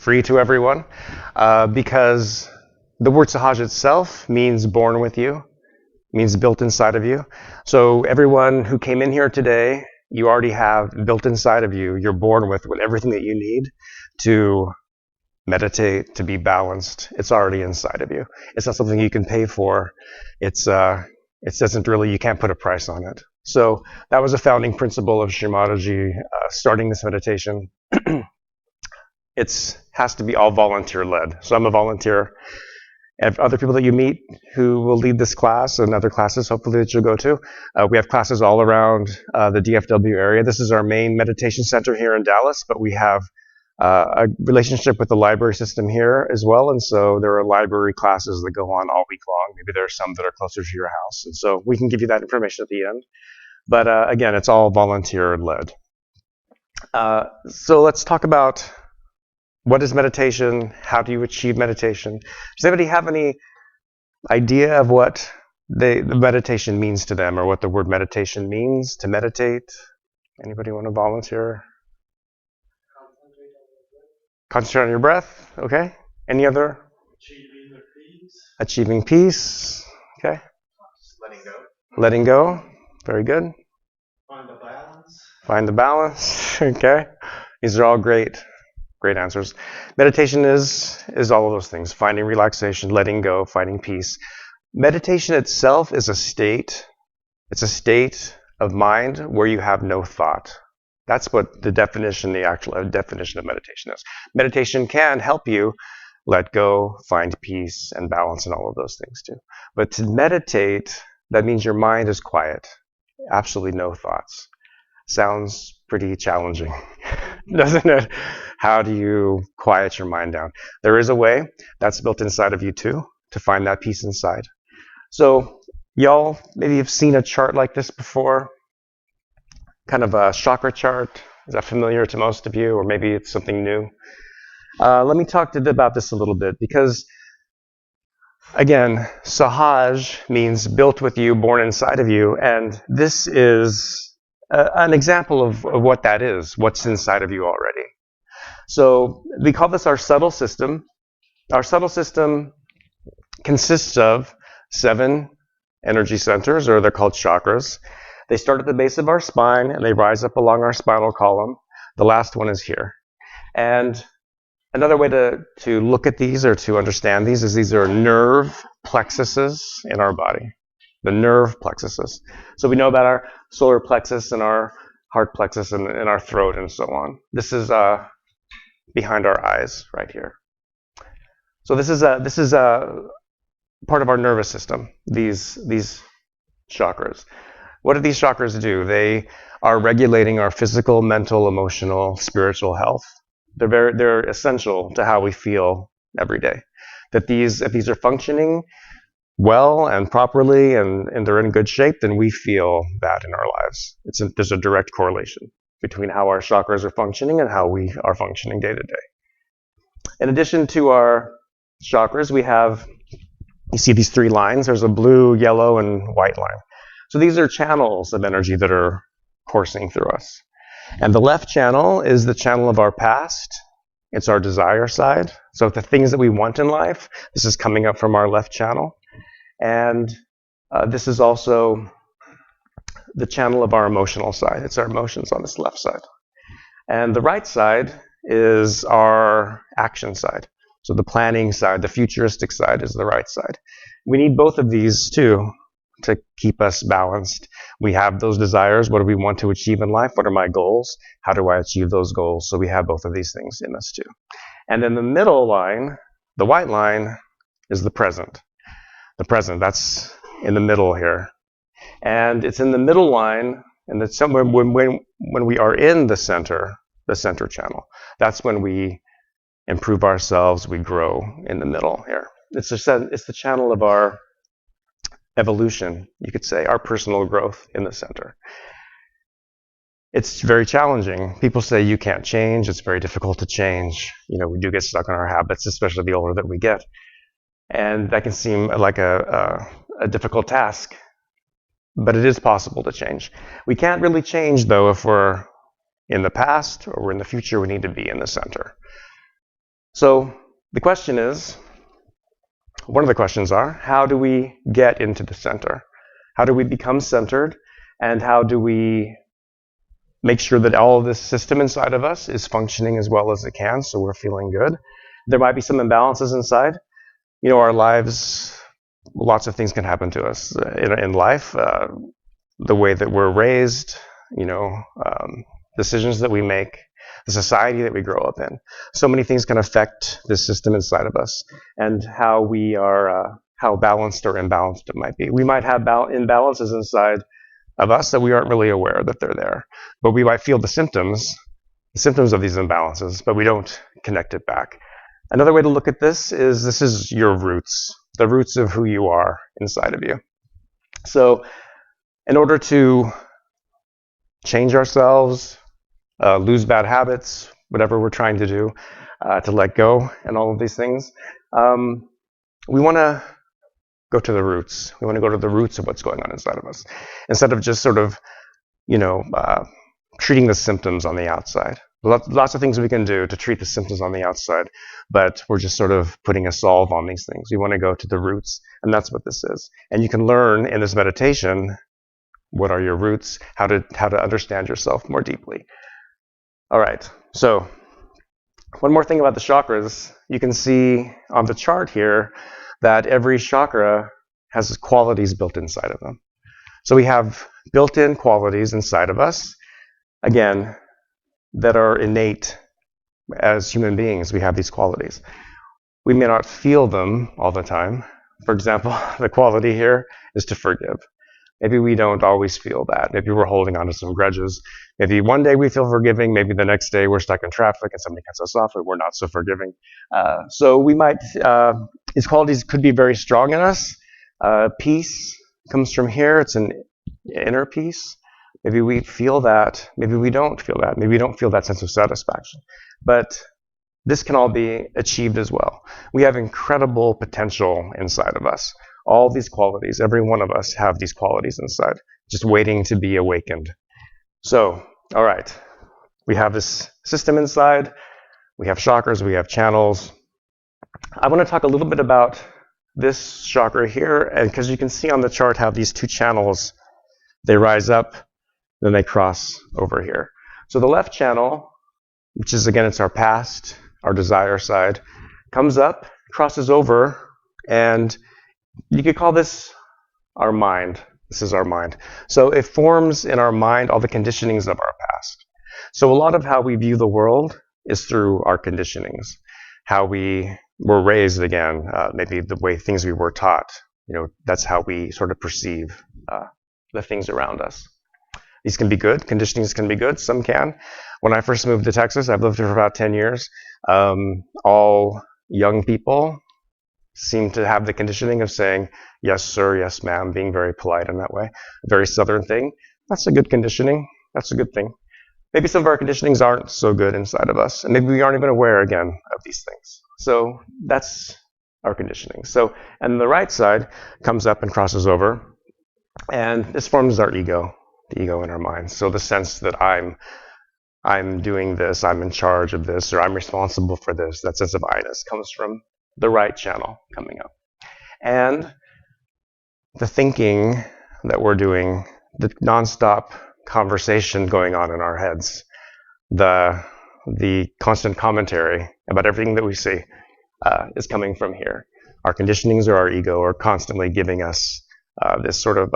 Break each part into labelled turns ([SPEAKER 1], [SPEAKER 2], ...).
[SPEAKER 1] free to everyone, because the word Sahaja itself means born with you, means built inside of you. So everyone who came in here today, you already have built inside of you, you're born with everything that you need to meditate, to be balanced. It's already inside of you. It's not something you can pay for. It doesn't really, you can't put a price on it. So that was a founding principle of Shrimadaji starting this meditation. It has to be all volunteer led. So I'm a volunteer. And other people that you meet who will lead this class and other classes, hopefully, that you'll go to. We have classes all around the DFW area. This is our main meditation center here in Dallas, but we have a relationship with the library system here as well. And so there are library classes that go on all week long. Maybe there are some that are closer to your house. And so we can give you that information at the end. But again, it's all volunteer led. So let's talk about what is meditation? How do you achieve meditation? Does anybody have any idea of what the meditation means to them, or what the word meditation means, to meditate? Anybody want to volunteer? Concentrate on your breath. Okay. Any other? Achieving peace. Okay.
[SPEAKER 2] Letting go.
[SPEAKER 1] Letting go. Very good.
[SPEAKER 2] Find the balance.
[SPEAKER 1] Okay. These are all great answers. Meditation is all of those things. Finding relaxation, letting go, finding peace. Meditation itself is a state. It's a state of mind where you have no thought. That's what the actual definition of meditation is. Meditation can help you let go, find peace and balance and all of those things too. But to meditate, that means your mind is quiet. Absolutely no thoughts. Sounds pretty challenging, doesn't it? How do you quiet your mind down? There is a way that's built inside of you too, to find that peace inside. So y'all maybe have seen a chart like this before, kind of a chakra chart. Is that familiar to most of you, or maybe it's something new? Let me talk about this a little bit, because again, Sahaj means built with you, born inside of you, and this is an example of what that is, what's inside of you already. So we call this our subtle system. Our subtle system consists of 7 energy centers, or they're called chakras. They start at the base of our spine and they rise up along our spinal column. The last one is here. And another way to look at these, or to understand these, is these are nerve plexuses in our body. The nerve plexuses. So we know about our solar plexus and our heart plexus and our throat and so on. This is behind our eyes right here. So this is a part of our nervous system, these chakras. What do these chakras do? They are regulating our physical, mental, emotional, spiritual health. They're essential to how we feel every day. That if these are functioning well and properly and they're in good shape, then we feel that in our lives. There's a direct correlation between how our chakras are functioning and how we are functioning day to day. In addition to our chakras, you see these 3 lines. There's a blue, yellow, and white line. So these are channels of energy that are coursing through us. And the left channel is the channel of our past. It's our desire side. So the things that we want in life, this is coming up from our left channel. And this is also the channel of our emotional side. It's our emotions on this left side. And the right side is our action side. So the planning side, the futuristic side, is the right side. We need both of these too to keep us balanced. We have those desires. What do we want to achieve in life? What are my goals? How do I achieve those goals? So we have both of these things in us too. And then the middle line, the white line, is the present. The present, that's in the middle here. And it's in the middle line, and it's somewhere when we are in the center channel. That's when we improve ourselves, we grow in the middle here. It's the channel of our evolution, you could say, our personal growth in the center. It's very challenging. People say you can't change. It's very difficult to change. We do get stuck in our habits, especially the older that we get. And that can seem like a difficult task, but it is possible to change. We can't really change, though, if we're in the past or we're in the future. We need to be in the center. So the question is, one of the questions are, how do we get into the center? How do we become centered? And how do we make sure that all of this system inside of us is functioning as well as it can, so we're feeling good? There might be some imbalances inside. Our lives, lots of things can happen to us in life. The way that we're raised, decisions that we make, the society that we grow up in. So many things can affect this system inside of us and how we are, how balanced or imbalanced it might be. We might have imbalances inside of us that we aren't really aware that they're there. But we might feel the symptoms of these imbalances, but we don't connect it back. Another way to look at this is your roots, the roots of who you are inside of you. So in order to change ourselves, lose bad habits, whatever we're trying to do, to let go and all of these things, we want to go to the roots. We want to go to the roots of what's going on inside of us, instead of just sort of, treating the symptoms on the outside. Lots of things we can do to treat the symptoms on the outside, but we're just sort of putting a solve on these things. We want to go to the roots, and that's what this is. And you can learn in this meditation what are your roots, how to understand yourself more deeply. All right, so one more thing about the chakras. You can see on the chart here that every chakra has qualities built inside of them. So we have built-in qualities inside of us, again, that are innate. As human beings, we have these qualities. We may not feel them all the time. For example, the quality here is to forgive. Maybe we don't always feel that. Maybe we're holding on to some grudges. Maybe one day we feel forgiving. Maybe the next day we're stuck in traffic and somebody cuts us off and we're not so forgiving. So we might, these qualities could be very strong in us. Peace comes from here. It's an inner peace. Maybe we feel that. Maybe we don't feel that. Maybe we don't feel that sense of satisfaction. But this can all be achieved as well. We have incredible potential inside of us. All these qualities, every one of us have these qualities inside, just waiting to be awakened. So, all right, we have this system inside. We have chakras, we have channels. I want to talk a little bit about this chakra here, and because you can see on the chart how these two channels, they rise up, then they cross over here. So the left channel, which is, again, it's our past, our desire side, comes up, crosses over, and you could call this our mind. This is our mind. So it forms in our mind all the conditionings of our past. So a lot of how we view the world is through our conditionings, how we were raised, again, maybe the way things we were taught. That's how we sort of perceive the things around us. These can be good. Conditionings can be good. Some can. When I first moved to Texas, I've lived here for about 10 years. All young people seem to have the conditioning of saying, yes, sir, yes, ma'am, being very polite in that way. A very Southern thing. That's a good conditioning. That's a good thing. Maybe some of our conditionings aren't so good inside of us, and maybe we aren't even aware, again, of these things. So that's our conditioning. So, and the right side comes up and crosses over, and this forms our ego, the ego in our mind. So the sense that I'm doing this, I'm in charge of this, or I'm responsible for this, that sense of I-ness comes from the right channel coming up. And the thinking that we're doing, the nonstop conversation going on in our heads, the constant commentary about everything that we see is coming from here. Our conditionings or our ego are constantly giving us this sort of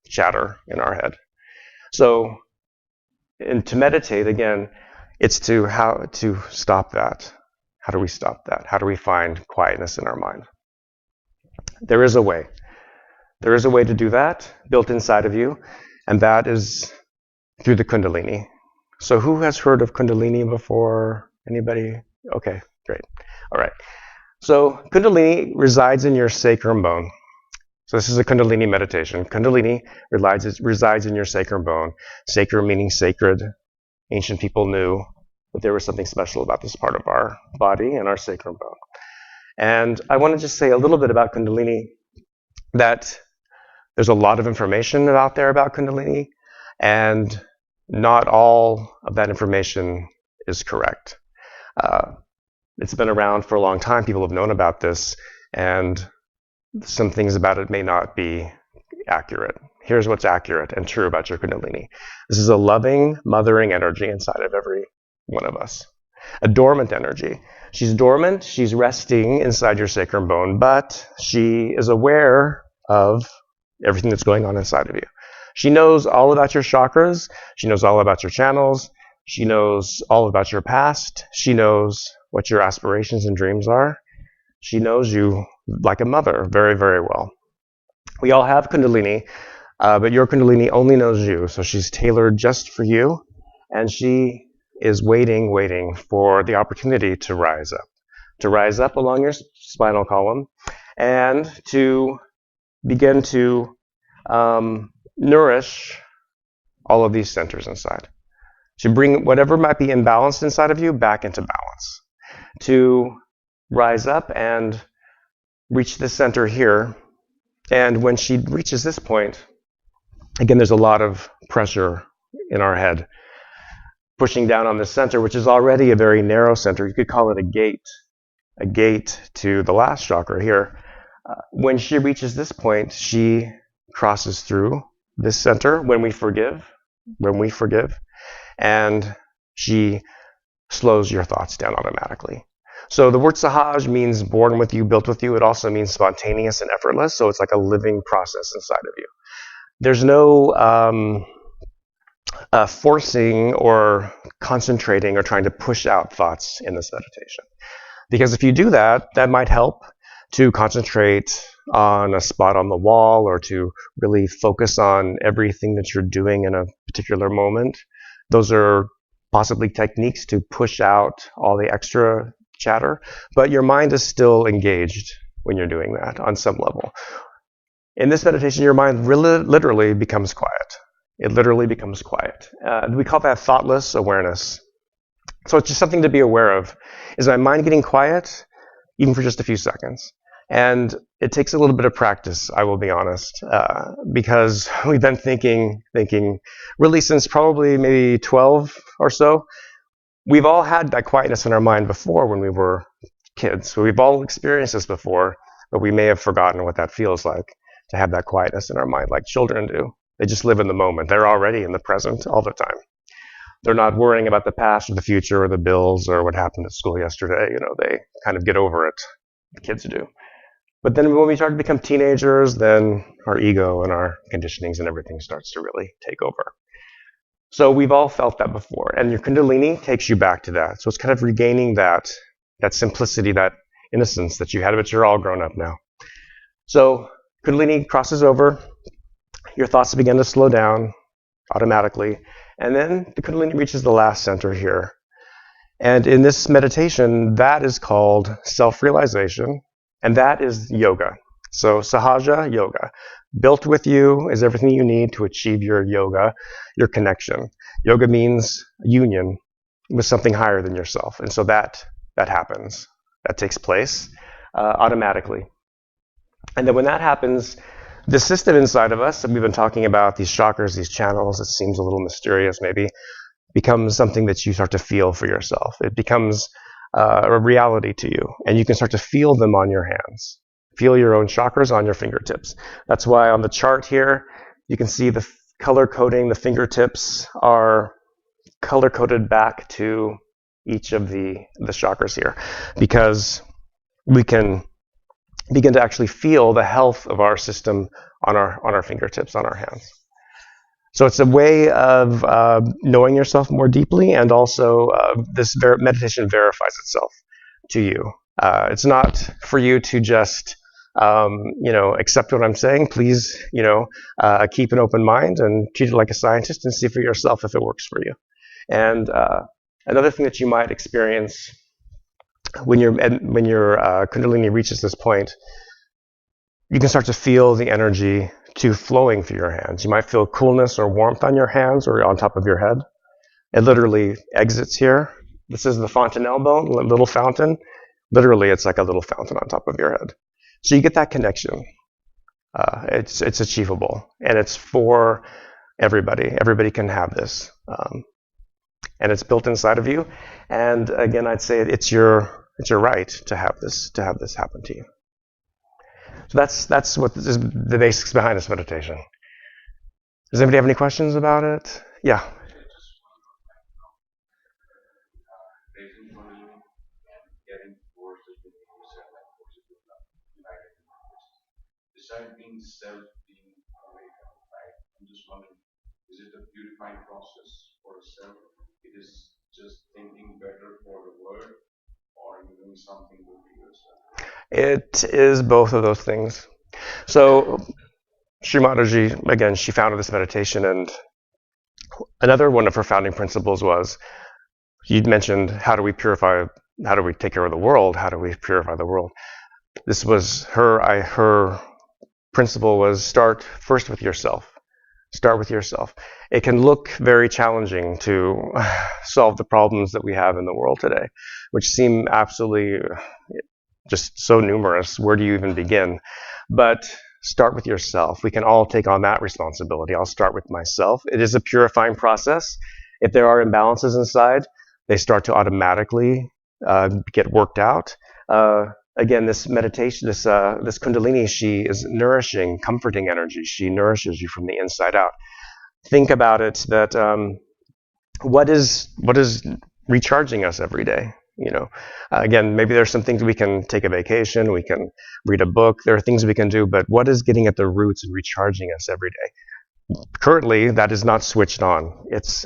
[SPEAKER 1] chatter in our head. So, and to meditate, again, it's to how to stop that. How do we stop that? How do we find quietness in our mind? There is a way. There is a way to do that built inside of you, and that is through the Kundalini. So who has heard of Kundalini before? Anybody? Okay, great. All right. So Kundalini resides in your sacrum bone. So this is a Kundalini meditation. Kundalini resides in your sacrum bone. Sacrum meaning sacred. Ancient people knew that there was something special about this part of our body and our sacrum bone. And I want to just say a little bit about Kundalini, that there's a lot of information out there about Kundalini, and not all of that information is correct. It's been around for a long time. People have known about this, and some things about it may not be accurate. Here's what's accurate and true about your Kundalini. This is a loving, mothering energy inside of every one of us. A dormant energy. She's dormant, she's resting inside your sacrum bone, but she is aware of everything that's going on inside of you. She knows all about your chakras, she knows all about your channels, she knows all about your past, she knows what your aspirations and dreams are. She knows you like a mother very, very well. We all have Kundalini, but your Kundalini only knows you, so she's tailored just for you, and she is waiting for the opportunity to rise up along your spinal column, and to begin to nourish all of these centers inside. To bring whatever might be imbalanced inside of you back into balance. To rise up and reach this center here. And when she reaches this point, again, there's a lot of pressure in our head pushing down on this center, which is already a very narrow center. You could call it a gate to the last chakra here. When she reaches this point, she crosses through this center when we forgive, and she slows your thoughts down automatically. So the word Sahaj means born with you, built with you. It also means spontaneous and effortless, so it's like a living process inside of you. There's no forcing or concentrating or trying to push out thoughts in this meditation. Because if you do that, that might help to concentrate on a spot on the wall or to really focus on everything that you're doing in a particular moment. Those are possibly techniques to push out all the extra chatter, but your mind is still engaged when you're doing that on some level. In this meditation, your mind really, literally becomes quiet. It literally becomes quiet. We call that thoughtless awareness. So it's just something to be aware of. Is my mind getting quiet, even for just a few seconds? And it takes a little bit of practice, I will be honest, because we've been thinking really since probably maybe 12 or so. We've all had that quietness in our mind before when we were kids. So we've all experienced this before, but we may have forgotten what that feels like to have that quietness in our mind like children do. They just live in the moment. They're already in the present all the time. They're not worrying about the past or the future or the bills or what happened at school yesterday. They kind of get over it. The kids do. But then when we start to become teenagers, then our ego and our conditionings and everything starts to really take over. So we've all felt that before. And your Kundalini takes you back to that. So it's kind of regaining that simplicity, that innocence that you had, but you're all grown up now. So Kundalini crosses over. Your thoughts begin to slow down automatically. And then the Kundalini reaches the last center here. And in this meditation, that is called self-realization. And that is yoga. So Sahaja Yoga. Built with you is everything you need to achieve your yoga, your connection. Yoga means union with something higher than yourself. And so that happens. That takes place automatically. And then when that happens, the system inside of us that we've been talking about, these chakras, these channels, it seems a little mysterious maybe, becomes something that you start to feel for yourself. It becomes a reality to you, and you can start to feel them on your hands. Feel your own chakras on your fingertips. That's why on the chart here, you can see the color coding. The fingertips are color coded back to each of the chakras here, because we can begin to actually feel the health of our system on our fingertips, on our hands. So it's a way of knowing yourself more deeply, and also this meditation verifies itself to you. It's not for you to just accept what I'm saying. Please, keep an open mind and treat it like a scientist and see for yourself if it works for you. And another thing that you might experience when your Kundalini reaches this point, you can start to feel the energy flowing through your hands. You might feel coolness or warmth on your hands or on top of your head. It literally exits here. This is the fontanelle bone, little fountain. Literally, it's like a little fountain on top of your head. So you get that connection. It's achievable, and it's for everybody. Everybody can have this, and it's built inside of you. And again, I'd say it's your It's your right to have this happen to you. So that's what is the basics behind this meditation. Does anybody have any questions about it? Yeah.
[SPEAKER 2] Raising for you and getting forces with yourself, like forces with love, united in purpose. Besides being self, being awakened, right? I'm just wondering, is it a purifying process for a self? It is just thinking better for the world, or are you doing something good for yourself?
[SPEAKER 1] It is both of those things. So Sri Mataji, again, she founded this meditation, and another one of her founding principles was, you'd mentioned, how do we take care of the world? How do we purify the world? This was her principle was start first with yourself. Start with yourself. It can look very challenging to solve the problems that we have in the world today, which seem absolutely just so numerous. Where do you even begin? But start with yourself. We can all take on that responsibility. I'll start with myself. It is a purifying process. If there are imbalances inside, they start to automatically get worked out. Again, this meditation, this Kundalini, she is nourishing, comforting energy. She nourishes you from the inside out. Think about it that what is recharging us every day? Again, maybe there's some things we can take a vacation, we can read a book. There are things we can do, but what is getting at the roots and recharging us every day? Currently, that is not switched on. It's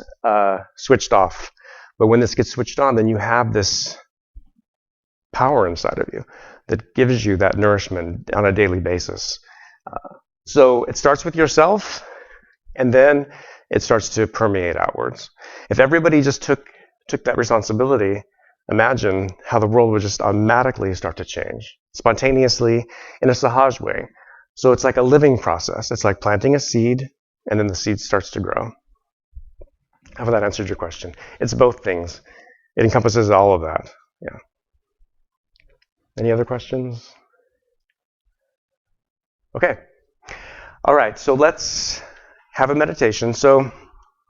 [SPEAKER 1] switched off. But when this gets switched on, then you have this power inside of you that gives you that nourishment on a daily basis. So it starts with yourself, and then it starts to permeate outwards. If everybody just took that responsibility, imagine how the world would just automatically start to change, spontaneously, in a Sahaj way. So it's like a living process. It's like planting a seed, and then the seed starts to grow. I hope that answered your question. It's both things. It encompasses all of that. Yeah. Any other questions? Okay. All right, so let's have a meditation. So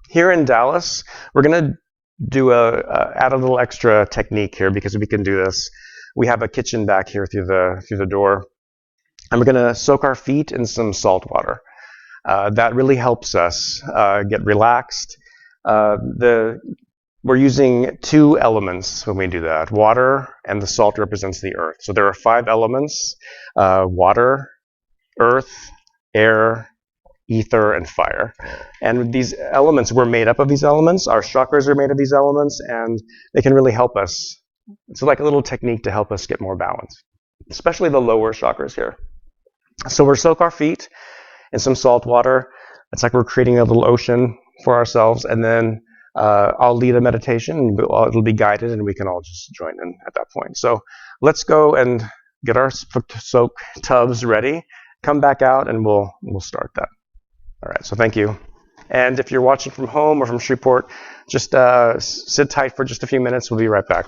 [SPEAKER 1] here in Dallas, we're going to add a little extra technique here because we can do this. We have a kitchen back here through the door. And we're going to soak our feet in some salt water. That really helps us get relaxed. We're using two elements when we do that. Water, and the salt represents the earth. So there are 5 elements: water, earth, air, ether, and fire. And these elements, we're made up of these elements. Our chakras are made of these elements, and they can really help us. It's like a little technique to help us get more balance, especially the lower chakras here. So we'll soak our feet in some salt water. It's like we're creating a little ocean for ourselves, and then I'll lead a meditation, and it'll be guided, and we can all just join in at that point. So let's go and get our soak tubs ready. Come back out, and we'll start that. All right, so thank you. And if you're watching from home or from Shreveport, just sit tight for just a few minutes. We'll be right back.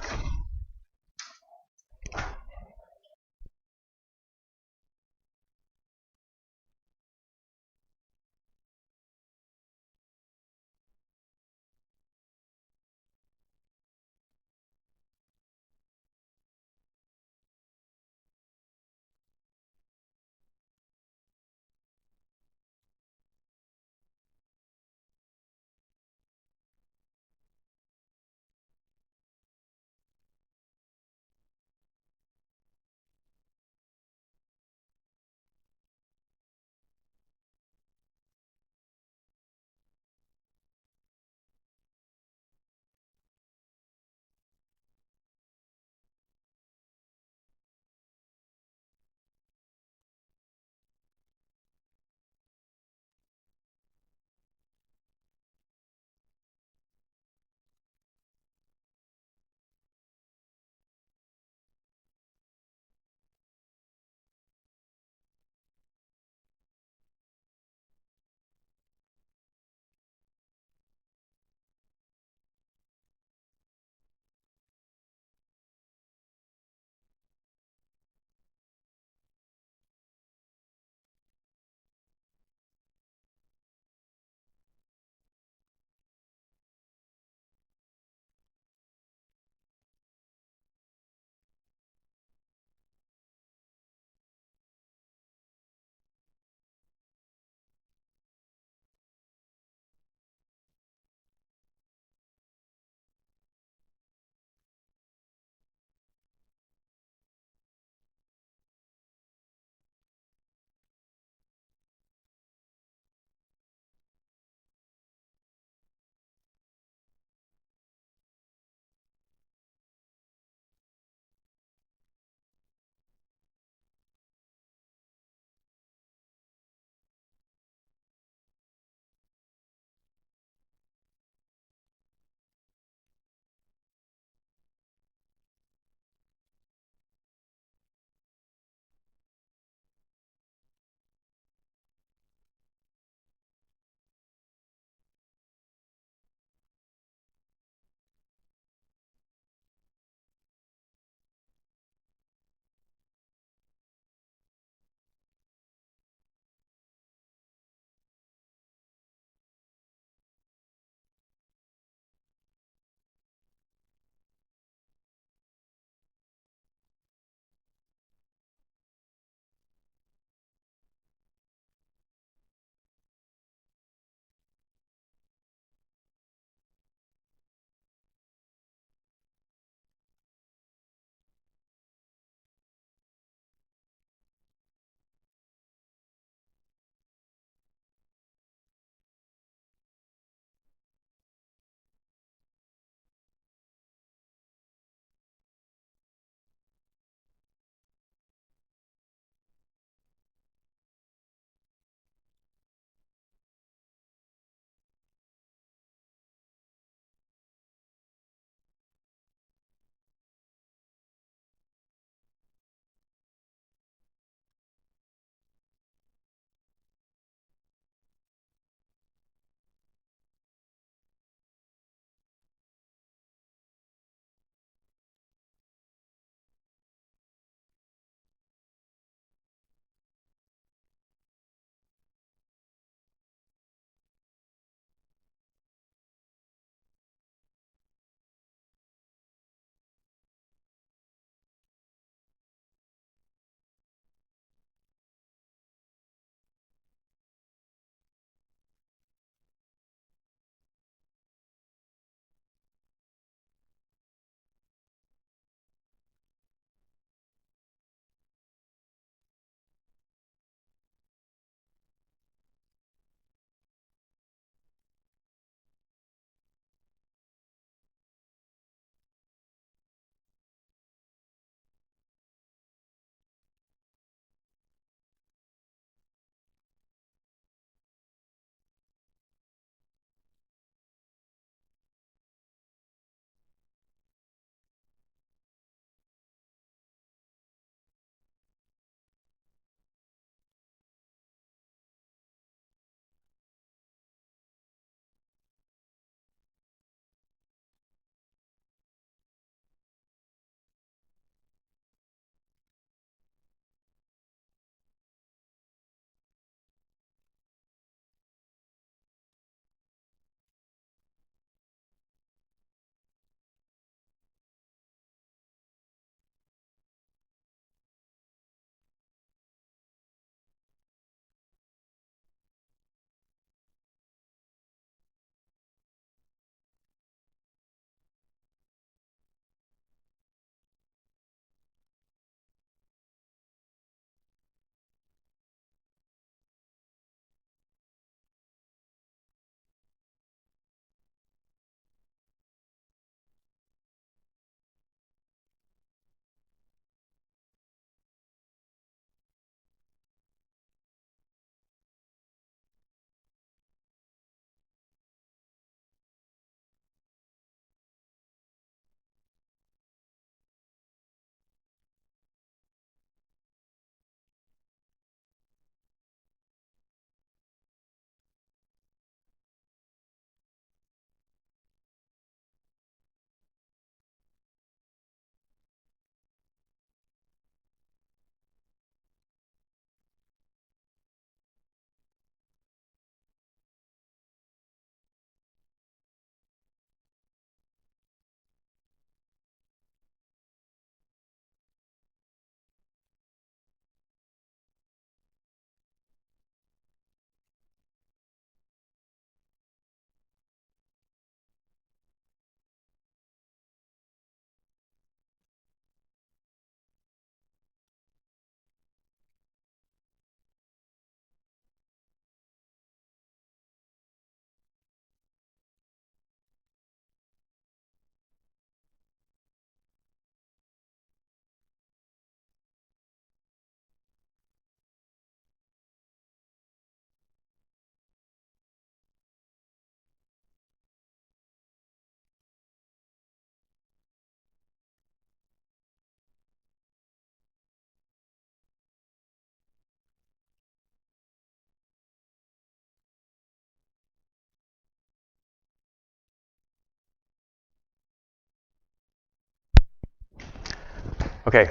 [SPEAKER 1] Okay,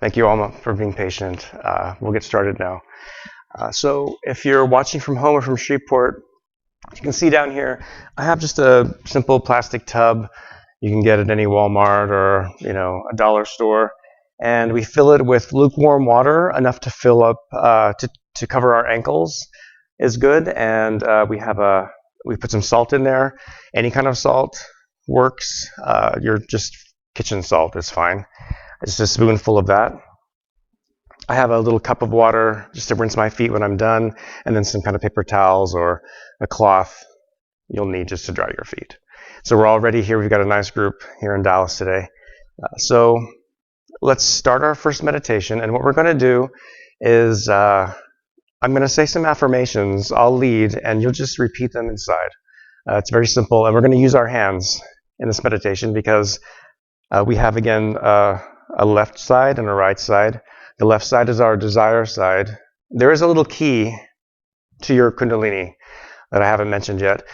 [SPEAKER 1] thank you all for being patient. We'll get started now. So if you're watching from home or from Shreveport, you can see down here, I have just a simple plastic tub you can get at any Walmart or, a dollar store. And we fill it with lukewarm water, enough to fill up, to cover our ankles is good. And we put some salt in there. Any kind of salt works. Your just kitchen salt is fine. Just a spoonful of that. I have a little cup of water just to rinse my feet when I'm done, and then some kind of paper towels or a cloth you'll need just to dry your feet. So we're all ready here. We've got a nice group here in Dallas today. So let's start our first meditation. And what we're going to do is I'm going to say some affirmations. I'll lead, and you'll just repeat them inside. It's very simple. And we're going to use our hands in this meditation because we have, again, a left side and a right side. The left side is our desire side. There is a little key to your Kundalini that I haven't mentioned yet.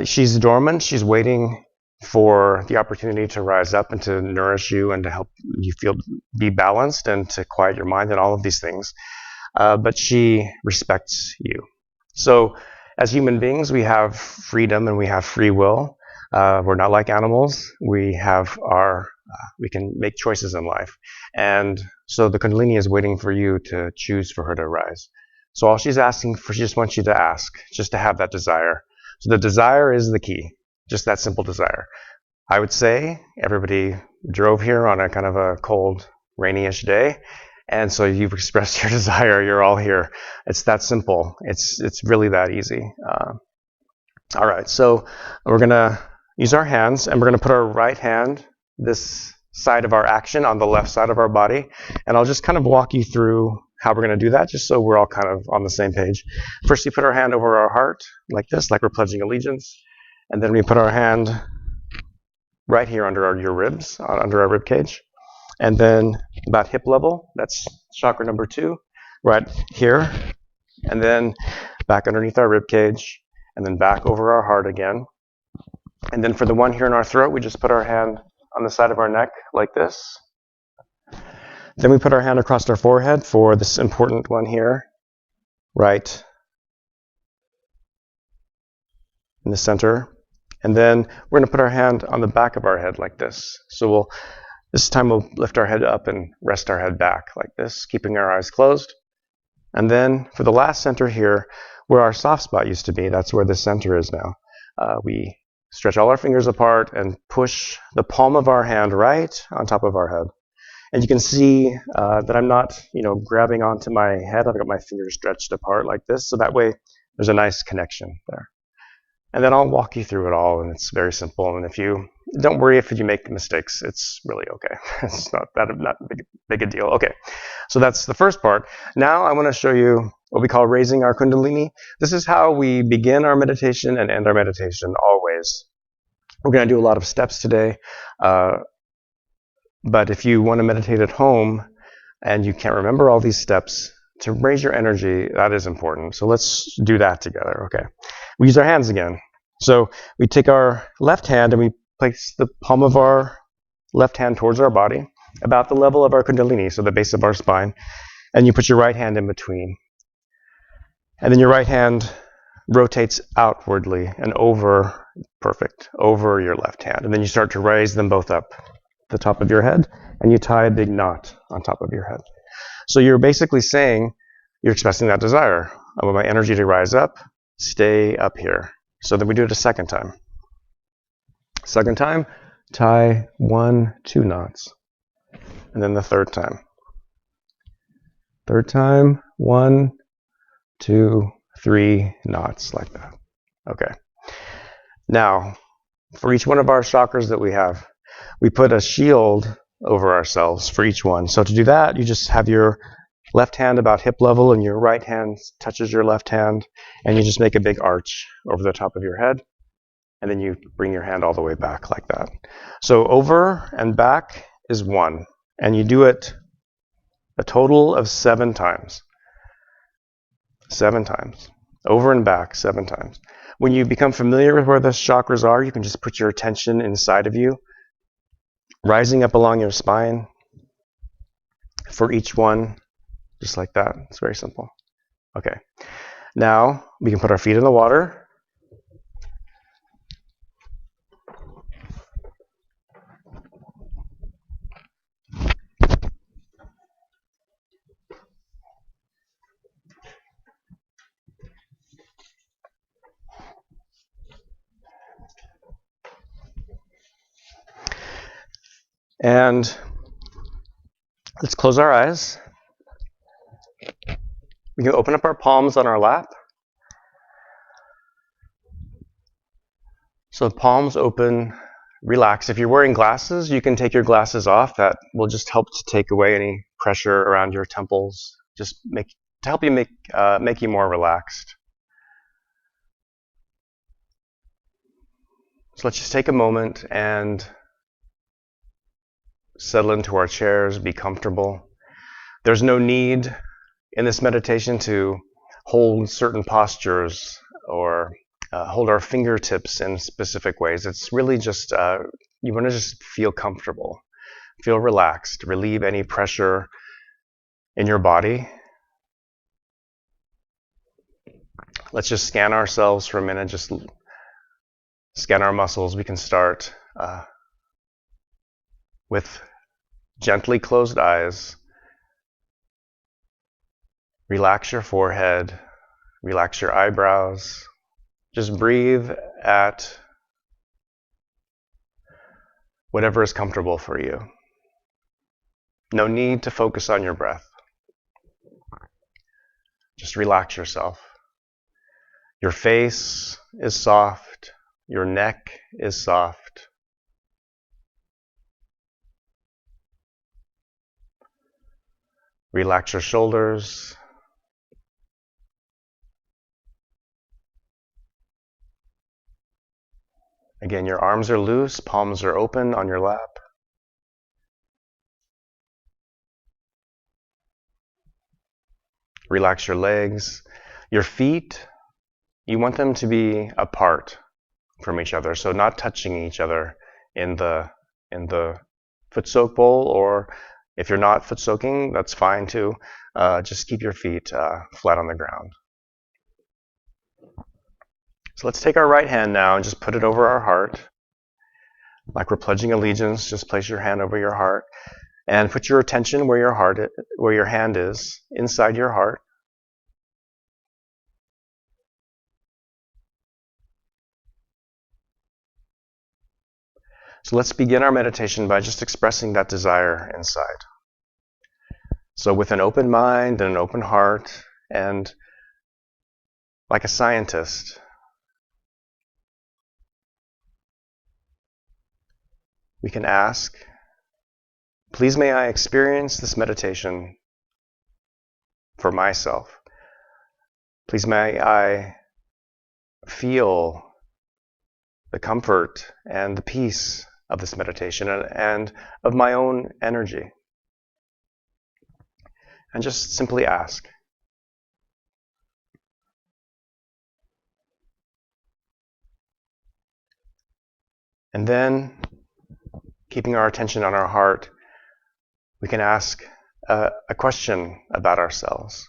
[SPEAKER 1] She's dormant. She's waiting for the opportunity to rise up and to nourish you and to help you be balanced and to quiet your mind and all of these things. But she respects you. So as human beings, we have freedom and we have free will. We're not like animals. We can make choices in life. And so the Kundalini is waiting for you to choose for her to rise. So all she's asking for, she just wants you to ask, just to have that desire. So the desire is the key, just that simple desire. I would say everybody drove here on a kind of a cold, rainy-ish day, and so you've expressed your desire, you're all here. It's that simple. It's really that easy. All right, so we're going to use our hands, and we're going to put our right hand, this side of our action, on the left side of our body, and I'll just kind of walk you through how we're going to do that, just so we're all kind of on the same page. First, you put our hand over our heart, like this, like we're pledging allegiance, and then we put our hand right here under your ribs, under our rib cage, and then about hip level, that's chakra number 2, right here, and then back underneath our rib cage, and then back over our heart again. And then for the one here in our throat, we just put our hand on the side of our neck like this. Then we put our hand across our forehead for this important one here, right in the center. And then we're going to put our hand on the back of our head like this. So this time we'll lift our head up and rest our head back like this, keeping our eyes closed. And then for the last center here, where our soft spot used to be, that's where the center is now. We stretch all our fingers apart and push the palm of our hand right on top of our head. And you can see that I'm not, grabbing onto my head. I've got my fingers stretched apart like this, so that way there's a nice connection there. And then I'll walk you through it all, and it's very simple. And don't worry if you make mistakes. It's really okay. It's not big a deal. Okay, so that's the first part. Now I want to show you what we call raising our Kundalini. This is how we begin our meditation and end our meditation always. We're going to do a lot of steps today. But if you want to meditate at home and you can't remember all these steps, to raise your energy, that is important. So let's do that together, okay? We use our hands again. So we take our left hand and we place the palm of our left hand towards our body, about the level of our Kundalini, so the base of our spine. And you put your right hand in between. And then your right hand rotates outwardly and over your left hand. And then you start to raise them both up the top of your head, and you tie a big knot on top of your head. So you're basically saying, you're expressing that desire. I want my energy to rise up, stay up here. So then we do it a second time. Second time, tie 1, 2 knots. And then the third time. Third time, 1, 2, 3 knots, like that. Okay. Now, for each one of our chakras that we have, we put a shield over ourselves for each one. So to do that, you just have your left hand about hip level and your right hand touches your left hand, and you just make a big arch over the top of your head, and then you bring your hand all the way back like that. So over and back is 1, and you do it a total of 7 times. 7 times. Over and back 7 times. When you become familiar with where the chakras are, you can just put your attention inside of you, rising up along your spine, for each one, just like that. It's very simple. Okay. Now we can put our feet in the water. And let's close our eyes. We can open up our palms on our lap. So palms open, relax. If you're wearing glasses, you can take your glasses off. That will just help to take away any pressure around your temples. Just to help you make you more relaxed. So let's just take a moment and settle into our chairs, be comfortable. There's no need in this meditation to hold certain postures or hold our fingertips in specific ways. It's really just, you want to just feel comfortable, feel relaxed, relieve any pressure in your body. Let's just scan ourselves for a minute, just scan our muscles. We can start with gently closed eyes. Relax your forehead, relax your eyebrows. Just breathe at whatever is comfortable for you. No need to focus on your breath. Just relax yourself. Your face is soft. Your neck is soft. Relax your shoulders. Again, your arms are loose, palms are open on your lap. Relax your legs. Your feet, you want them to be apart from each other, so not touching each other in the foot soak bowl, or if you're not foot soaking, that's fine too. Just keep your feet flat on the ground. So let's take our right hand now and just put it over our heart. Like we're pledging allegiance, just place your hand over your heart and put your attention where your hand is, inside your heart. So let's begin our meditation by just expressing that desire inside. So with an open mind and an open heart, and like a scientist, we can ask, please may I experience this meditation for myself. Please may I feel the comfort and the peace of this meditation and of my own energy. And just simply ask. And then, keeping our attention on our heart, we can ask a question about ourselves.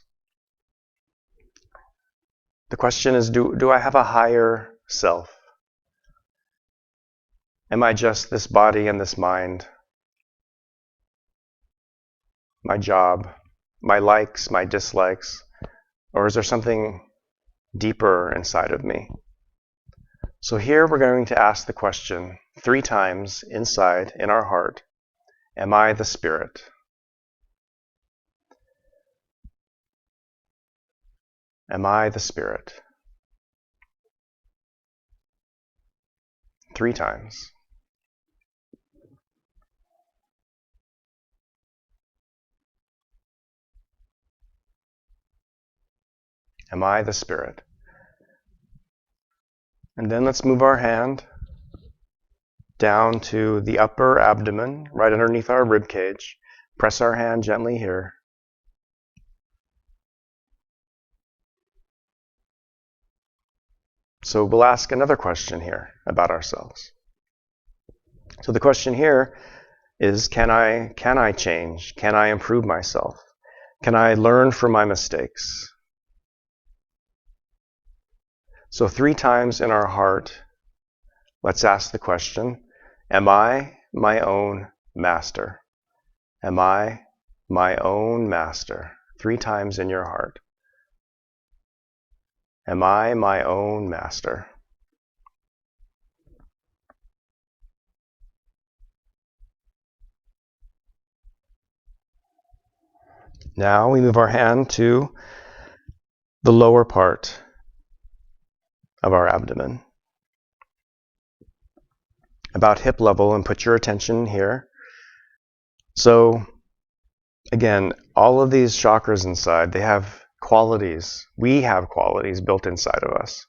[SPEAKER 1] The question is, do I have a higher self? Am I just this body and this mind? My job, my likes, my dislikes? Or is there something deeper inside of me? So here we're going to ask the question 3 times inside in our heart. Am I the spirit? Am I the spirit? 3 times. Am I the spirit? And then let's move our hand down to the upper abdomen, right underneath our rib cage. Press our hand gently here. So we'll ask another question here about ourselves. So the question here is can I change? Can I improve myself? Can I learn from my mistakes? So 3 times in our heart, let's ask the question, am I my own master? Am I my own master? 3 times in your heart. Am I my own master? Now we move our hand to the lower part of our abdomen, about hip level, and put your attention here. So again, all of these chakras inside, they have qualities. We have qualities built inside of us.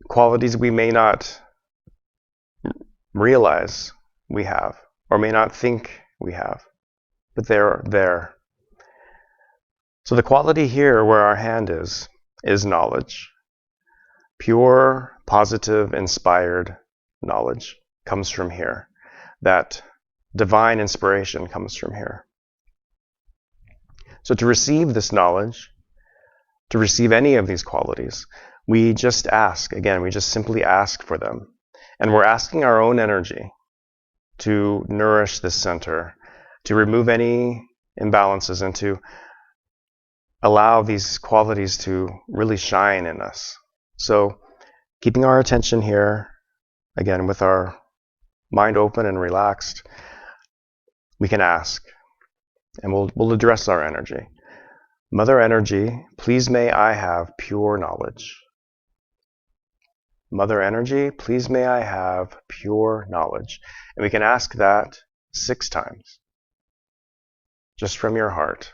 [SPEAKER 1] Qualities we may not realize we have, or may not think we have, but they're there. So the quality here where our hand is knowledge. Pure, positive, inspired knowledge comes from here. That divine inspiration comes from here. So to receive this knowledge, to receive any of these qualities, we just ask. Again, we just simply ask for them. And we're asking our own energy to nourish this center, to remove any imbalances, and to allow these qualities to really shine in us. So keeping our attention here, again, with our mind open and relaxed, we can ask, and we'll address our energy. Mother Energy, please may I have pure knowledge. Mother Energy, please may I have pure knowledge. And we can ask that 6 times, just from your heart.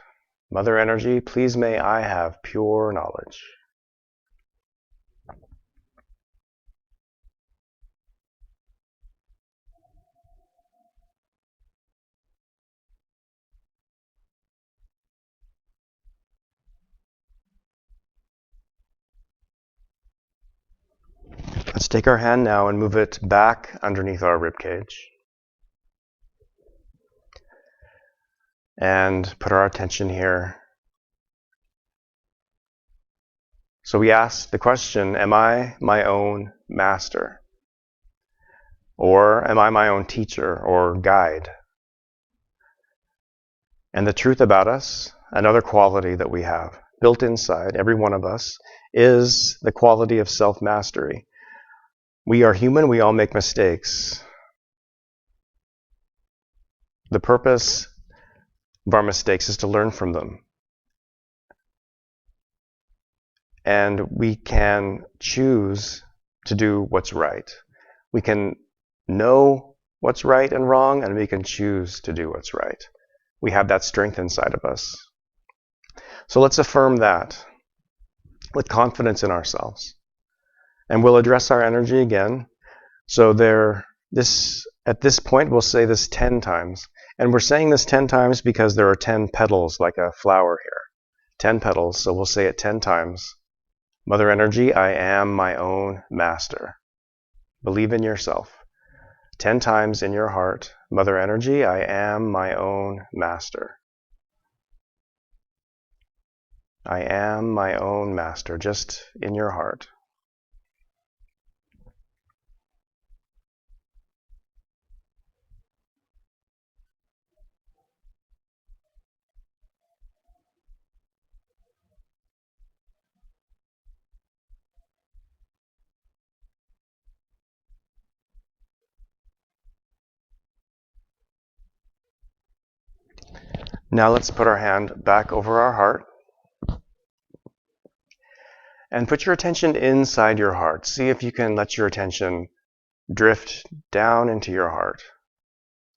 [SPEAKER 1] Mother Energy, please may I have pure knowledge. Let's take our hand now and move it back underneath our rib cage. And put our attention here. So we ask the question, am I my own master? Or am I my own teacher or guide? And the truth about us, another quality that we have built inside every one of us, is the quality of self-mastery. We are human, we all make mistakes. The purpose of our mistakes is to learn from them. And we can choose to do what's right. We can know what's right and wrong, and we can choose to do what's right. We have that strength inside of us. So let's affirm that with confidence in ourselves. And we'll address our energy again. So at this point, we'll say this 10 times. And we're saying this 10 times because there are 10 petals, like a flower here. 10 petals, so we'll say it 10 times. Mother Energy, I am my own master. Believe in yourself. 10 times in your heart. Mother Energy, I am my own master. I am my own master, just in your heart. Now let's put our hand back over our heart. And put your attention inside your heart. See if you can let your attention drift down into your heart,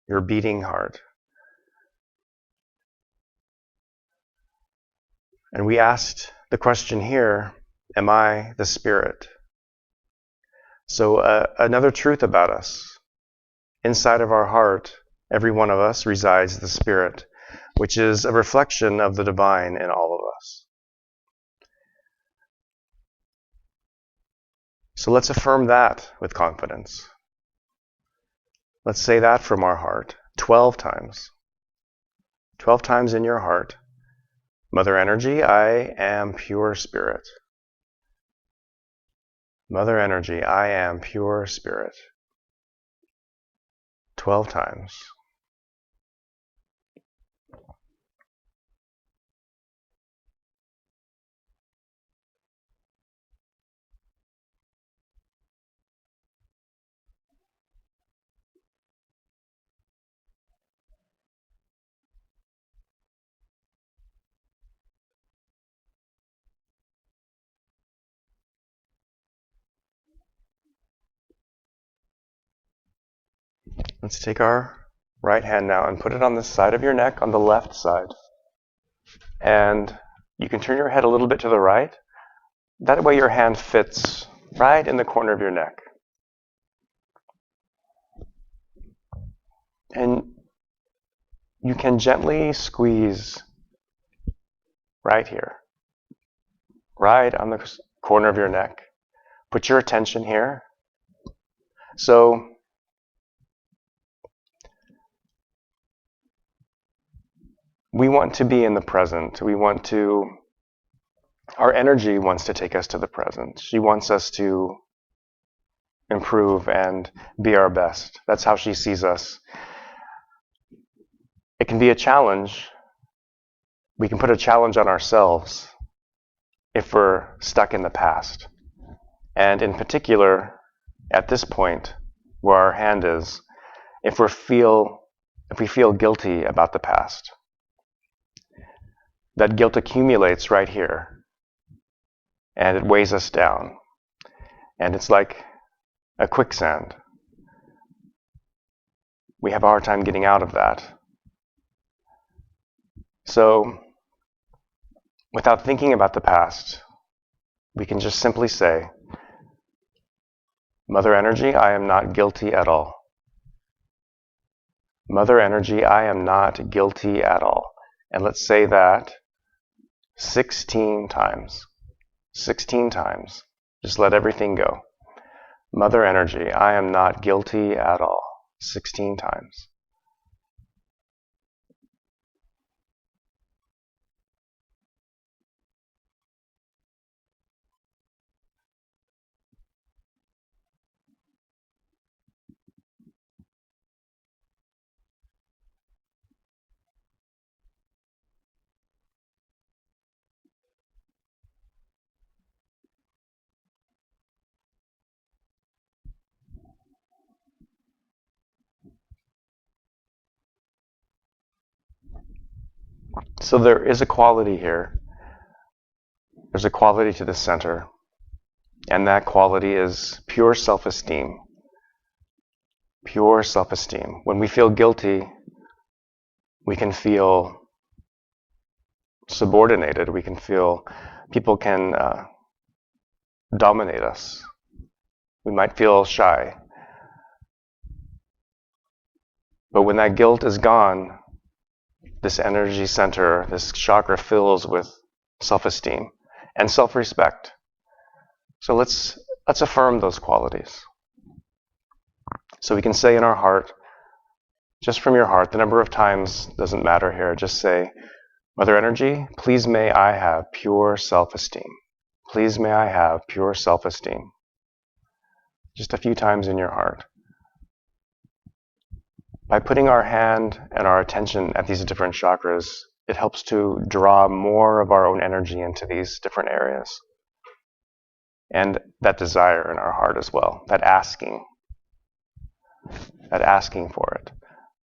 [SPEAKER 1] your beating heart. And we asked the question here, am I the spirit? So another truth about us, inside of our heart, every one of us resides the spirit, which is a reflection of the divine in all of us. So let's affirm that with confidence. Let's say that from our heart 12 times. 12 times in your heart. Mother Energy, I am pure spirit. Mother Energy, I am pure spirit. 12 times. Let's take our right hand now and put it on the side of your neck, on the left side. And you can turn your head a little bit to the right. That way your hand fits right in the corner of your neck. And you can gently squeeze right here, right on the corner of your neck. Put your attention here. So we want to be in the present. Our energy wants to take us to the present. She wants us to improve and be our best. That's how she sees us. It can be a challenge. We can put a challenge on ourselves if we're stuck in the past. And in particular, at this point where our hand is, if we feel guilty about the past. That guilt accumulates right here, and it weighs us down. And it's like a quicksand. We have a hard time getting out of that. So, without thinking about the past, we can just simply say, Mother Energy, I am not guilty at all. Mother Energy, I am not guilty at all. And let's say that 16 times. 16 times. Just let everything go. Mother Energy, I am not guilty at all. 16 times. So there is a quality here. There's a quality to the center. And that quality is pure self-esteem. Pure self-esteem. When we feel guilty, we can feel subordinated. We can feel people can dominate us. We might feel shy. But when that guilt is gone, this energy center, this chakra fills with self-esteem and self-respect. So let's affirm those qualities. So we can say in our heart, just from your heart, the number of times doesn't matter here, just say, Mother Energy, please may I have pure self-esteem. Please may I have pure self-esteem. Just a few times in your heart. By putting our hand and our attention at these different chakras, it helps to draw more of our own energy into these different areas. And that desire in our heart as well, that asking for it.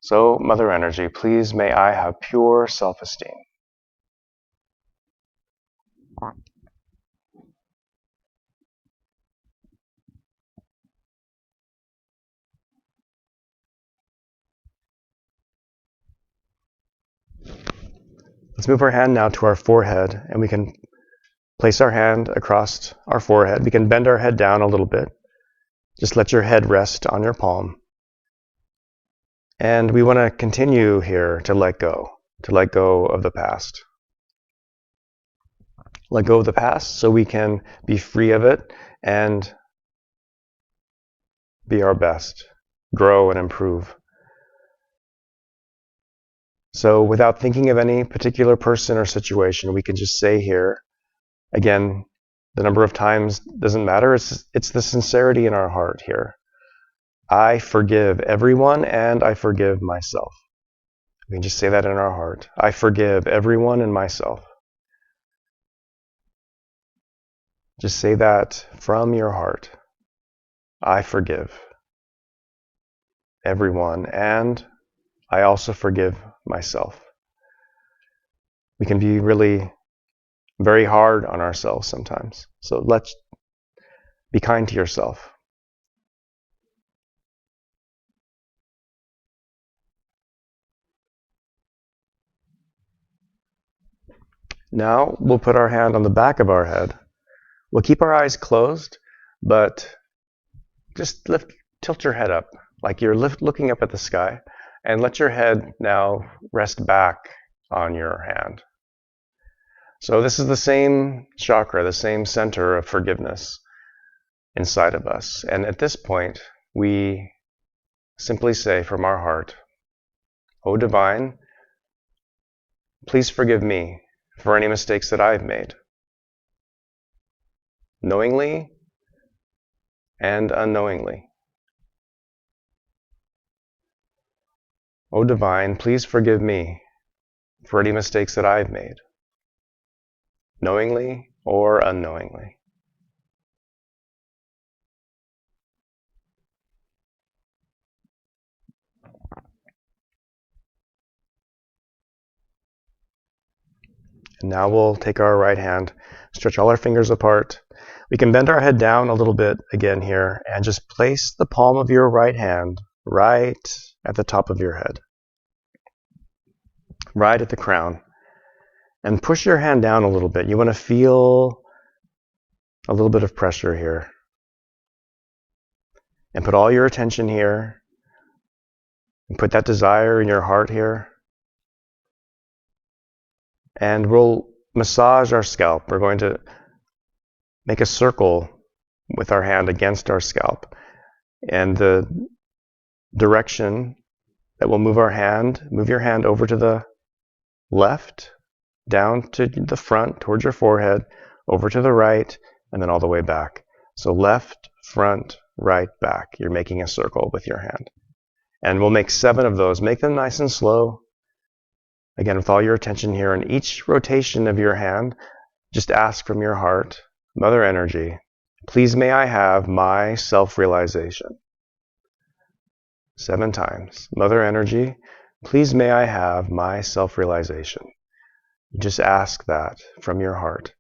[SPEAKER 1] So, Mother Energy, please may I have pure self-esteem. Let's move our hand now to our forehead, and we can place our hand across our forehead. We can bend our head down a little bit. Just let your head rest on your palm. And we want to continue here to let go of the past. Let go of the past so we can be free of it and be our best. grow and improve. So without thinking of any particular person or situation, we can just say here, again, the number of times doesn't matter. It's the sincerity in our heart here. I forgive everyone and I forgive myself. We can just say that in our heart. I forgive everyone and myself. Just say that from your heart. I forgive everyone and I also forgive myself. We can be really very hard on ourselves sometimes. So let's be kind to yourself. Now we'll put our hand on the back of our head. We'll keep our eyes closed, but just tilt your head up like you're looking up at the sky, and let your head now rest back on your hand. So this is the same chakra, the same center of forgiveness inside of us. And at this point, we simply say from our heart, "O Divine, please forgive me for any mistakes that I've made, knowingly and unknowingly. O Divine, please forgive me for any mistakes that I've made, knowingly or unknowingly." And now we'll take our right hand, stretch all our fingers apart. We can bend our head down a little bit again here and just place the palm of your right hand right at the top of your head, right at the crown. And push your hand down a little bit. You want to feel a little bit of pressure here. And put all your attention here. And put that desire in your heart here. And we'll massage our scalp. We're going to make a circle with our hand against our scalp. And the direction that will move your hand over to the left, down to the front, towards your forehead, over to the right, and then all the way back. So left, front, right, back. You're making a circle with your hand. And we'll make 7 of those. Make them nice and slow. Again, with all your attention here. And each rotation of your hand, just ask from your heart, Mother Energy, please may I have my self-realization. 7 times. Mother Energy, please may I have my self-realization. Just ask that from your heart.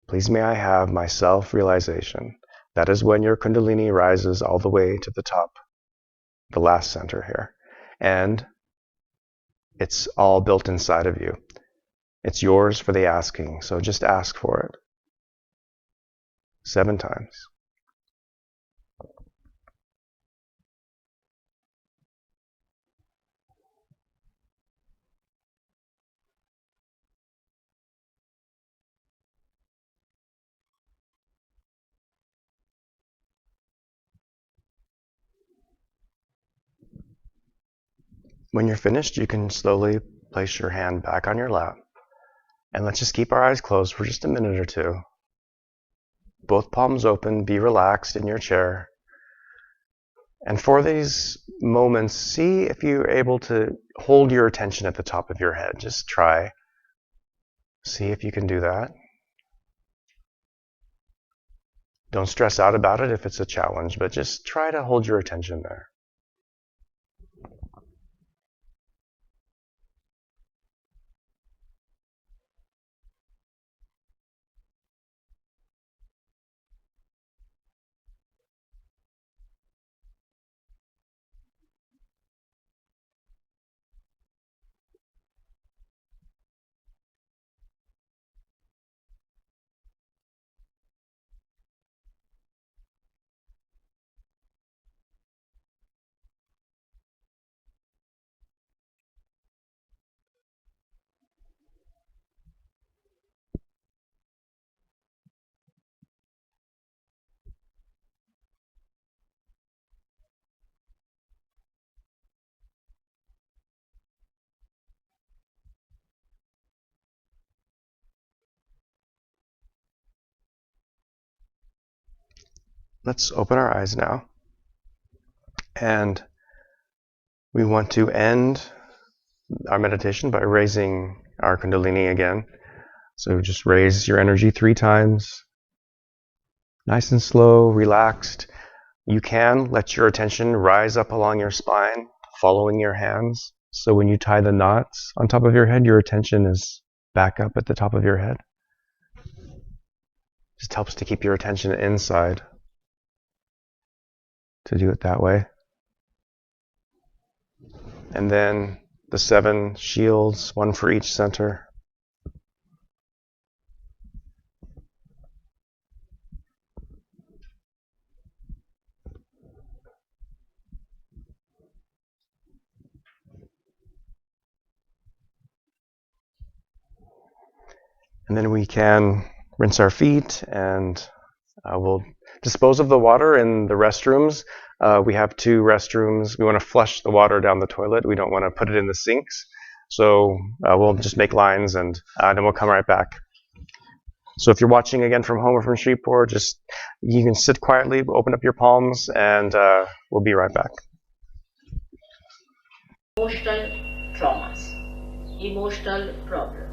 [SPEAKER 1] Please may I have my self-realization. That is when your Kundalini rises all the way to the top, the last center here. And it's all built inside of you. It's yours for the asking, so just ask for it. 7 times. When you're finished, you can slowly place your hand back on your lap. And let's just keep our eyes closed for just a minute or two. Both palms open, be relaxed in your chair. And for these moments, see if you're able to hold your attention at the top of your head. Just try. See if you can do that. Don't stress out about it if it's a challenge, but just try to hold your attention there. let's open our eyes now. And we want to end our meditation by raising our Kundalini again. So just raise your energy 3 times. Nice and slow, relaxed. You can let your attention rise up along your spine, following your hands. So when you tie the knots on top of your head, your attention is back up at the top of your head. Just helps to keep your attention inside. To do it that way. And then the 7 shields, 1 for each center. And then we can rinse our feet, and we'll dispose of the water in the restrooms. We have 2 restrooms. We want to flush the water down the toilet. We don't want to put it in the sinks. So we'll just make lines, and then we'll come right back. So if you're watching again from home or from Shreveport, you can sit quietly, open up your palms, and we'll be right back.
[SPEAKER 3] Emotional traumas, emotional problems,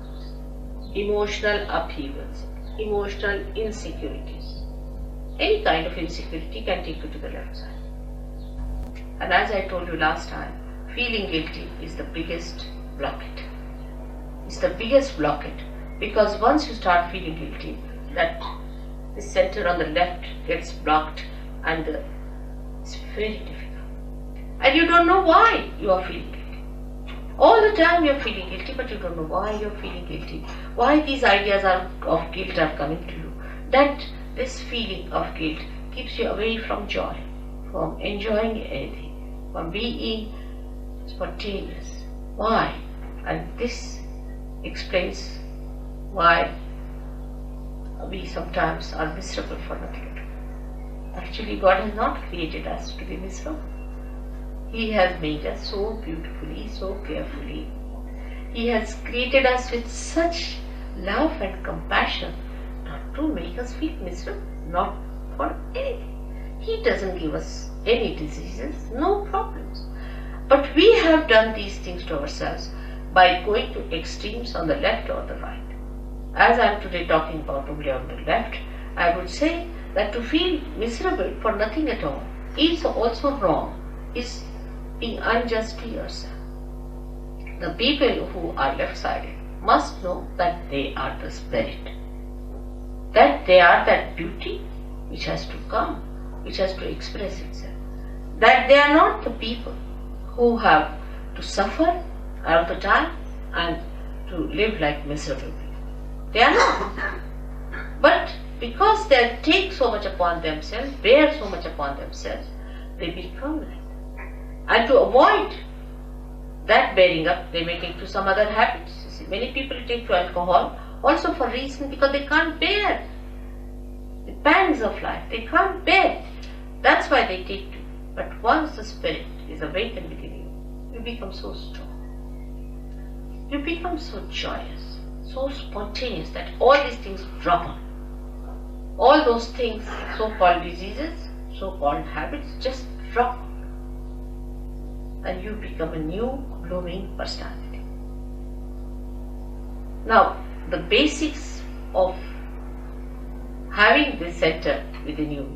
[SPEAKER 3] emotional upheavals, emotional insecurities. Any kind of insecurity can take you to the left side. And as I told you last time, feeling guilty is the biggest blockade. It's the biggest blockade, because once you start feeling guilty, that the center on the left gets blocked, and it's very difficult. And you don't know why you are feeling guilty. All the time you're feeling guilty, but you don't know why you're feeling guilty. Why these ideas of guilt are coming to you. That this feeling of guilt keeps you away from joy, from enjoying anything, from being spontaneous. Why? And this explains why we sometimes are miserable for nothing. Actually, God has not created us to be miserable. He has made us so beautifully, so carefully. He has created us with such love and compassion, not to make us feel miserable, not for anything. He doesn't give us any diseases, no problems. But we have done these things to ourselves by going to extremes on the left or the right. As I am today talking about only on the left, I would say that to feel miserable for nothing at all is also wrong, is being unjust to yourself. The people who are left-sided must know that they are the spirit, that they are that beauty which has to come, which has to express itself, that they are not the people who have to suffer all the time and to live like miserable people. They are not. But because they take so much upon themselves, bear so much upon themselves, they become like that. And to avoid that bearing up, they may take to some other habits. You see, many people take to alcohol also for reason because they can't bear the pangs of life. They can't bear. That's why they take to. But once the spirit is awakened within you, you become so strong. You become so joyous, so spontaneous that all these things drop on. All those things, so-called diseases, so-called habits, just drop. And you become a new blooming personality. Now, the basics of having this center within you,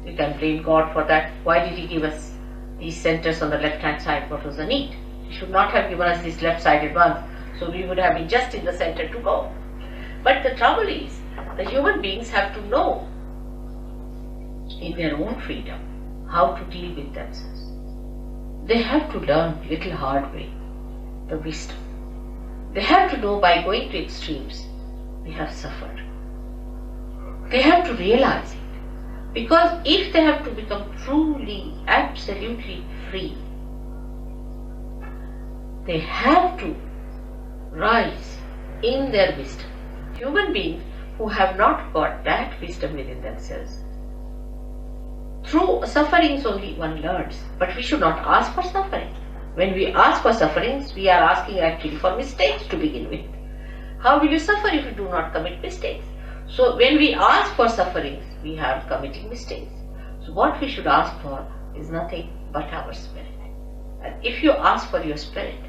[SPEAKER 3] you can blame God for that. Why did He give us these centers on the left-hand side? What was the need? He should not have given us these left-sided ones, so we would have been just in the center to go. But the trouble is, the human beings have to know in their own freedom how to deal with themselves. They have to learn little hard way, the wisdom. They have to know by going to extremes, they have suffered. They have to realize it. Because if they have to become truly, absolutely free, they have to rise in their wisdom. Human beings who have not got that wisdom within themselves, through sufferings only one learns, but we should not ask for suffering. When we ask for sufferings, we are asking actually for mistakes to begin with. How will you suffer if you do not commit mistakes? So when we ask for sufferings, we have committing mistakes. So what we should ask for is nothing but our spirit. And if you ask for your spirit,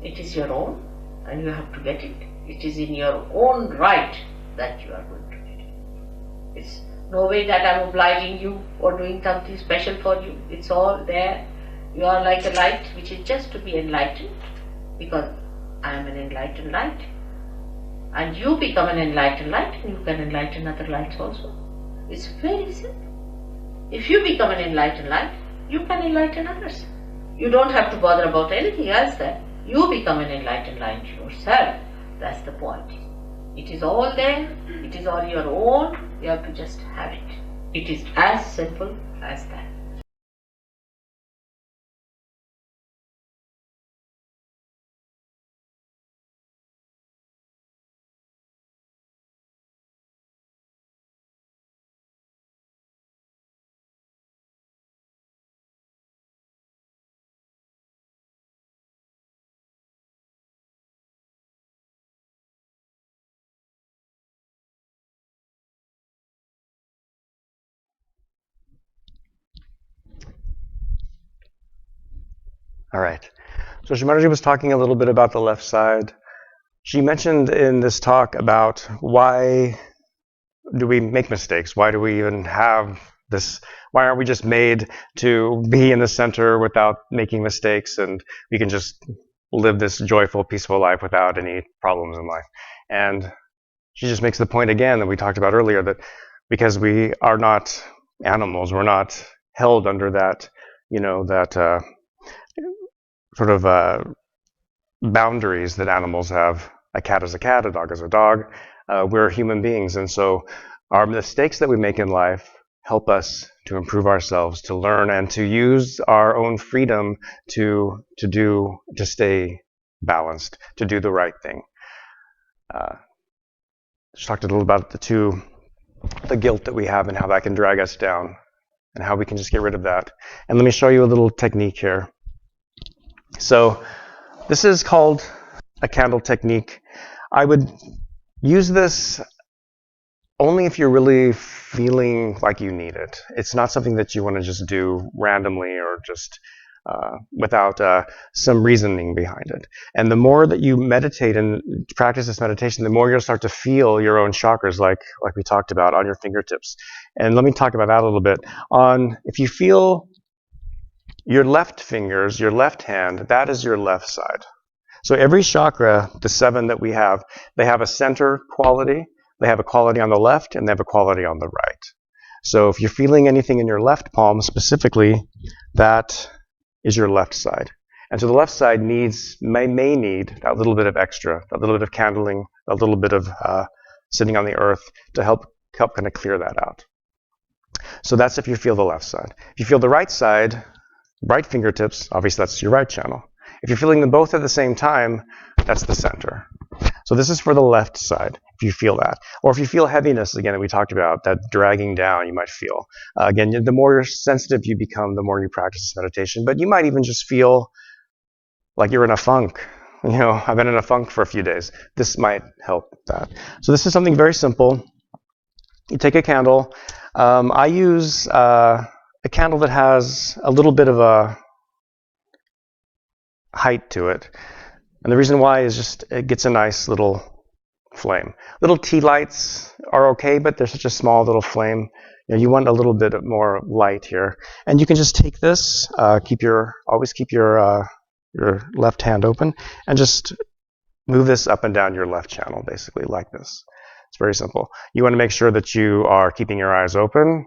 [SPEAKER 3] it is your own and you have to get it. It is in your own right that you are going to get it. It's no way that I'm obliging you or doing something special for you. It's all there. You are like a light which is just to be enlightened, because I am an enlightened light. And you become an enlightened light and you can enlighten other lights also. It's very simple. If you become an enlightened light, you can enlighten others. You don't have to bother about anything else then. You become an enlightened light yourself. That's the point. It is all there. It is all your own. You have to just have it. It is as simple as that.
[SPEAKER 1] All right. So Shimaji was talking a little bit about the left side. She mentioned in this talk about why do we make mistakes? Why do we even have this? Why aren't we just made to be in the center without making mistakes, and we can just live this joyful, peaceful life without any problems in life? And she just makes the point again that we talked about earlier, that because we are not animals, we're not held under that, that sort of boundaries that animals have. A cat is a cat, a dog is a dog. We're human beings, and so our mistakes that we make in life help us to improve ourselves, to learn, and to use our own freedom to stay balanced, to do the right thing. She talked a little about the guilt that we have and how that can drag us down, and how we can just get rid of that. And let me show you a little technique here. So this is called a candle technique. I would use this only if you're really feeling like you need it. It's not something that you want to just do randomly or just without some reasoning behind it. And the more that you meditate and practice this meditation, the more you'll start to feel your own chakras, like we talked about, on your fingertips. And let me talk about that a little bit. If you feel your left fingers, your left hand, that is your left side. So every chakra, the 7 that we have, they have a center quality, they have a quality on the left, and they have a quality on the right. So if you're feeling anything in your left palm specifically, that is your left side. And so the left side may need that little bit of extra, that little bit of candling, a little bit of sitting on the earth to help kind of clear that out. So that's if you feel the left side. If you feel the right side, right fingertips, obviously that's your right channel. If you're feeling them both at the same time, that's the center. So this is for the left side, if you feel that. Or if you feel heaviness, again, that we talked about, that dragging down you might feel. Again, the more sensitive you become, the more you practice meditation. But you might even just feel like you're in a funk. I've been in a funk for a few days. This might help that. So this is something very simple. You take a candle. I use a candle that has a little bit of a height to it. And the reason why is just it gets a nice little flame. Little tea lights are okay, but they're such a small little flame. You want a little bit more light here. And you can just take this, always keep your left hand open, and just move this up and down your left channel, basically like this. It's very simple. You want to make sure that you are keeping your eyes open.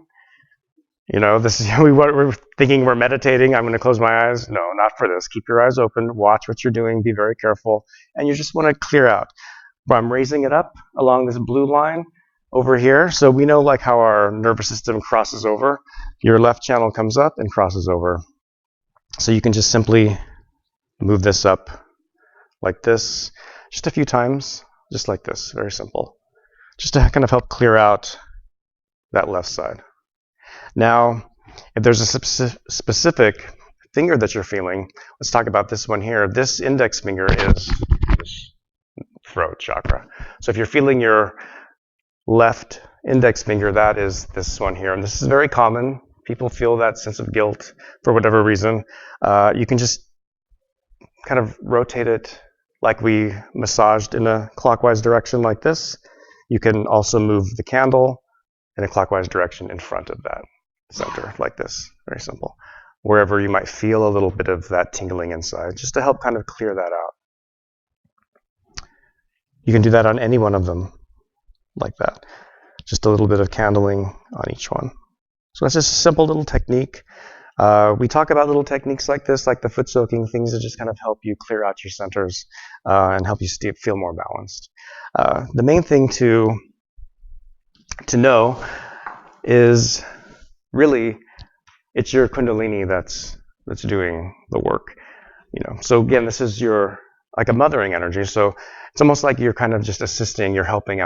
[SPEAKER 1] This is we're thinking we're meditating. I'm going to close my eyes. No, not for this. Keep your eyes open. Watch what you're doing. Be very careful. And you just want to clear out. But I'm raising it up along this blue line over here. So we know like how our nervous system crosses over. Your left channel comes up and crosses over. So you can just simply move this up like this, just a few times, just like this. Very simple. Just to kind of help clear out that left side. Now, if there's a specific finger that you're feeling, let's talk about this one here. This index finger is this throat chakra. So if you're feeling your left index finger, that is this one here. And this is very common. People feel that sense of guilt for whatever reason. You can just kind of rotate it like we massaged in a clockwise direction like this. You can also move the candle in a clockwise direction in front of that center like this. Very simple. Wherever you might feel a little bit of that tingling inside, just to help kind of clear that out. You can do that on any one of them like that. Just a little bit of candling on each one. So that's just a simple little technique. We talk about little techniques like this, like the foot soaking, things that just kind of help you clear out your centers and help you feel more balanced. The main thing to know is really it's your Kundalini that's doing the work. So again, this is your like a mothering energy. So it's almost like you're kind of just assisting, you're helping your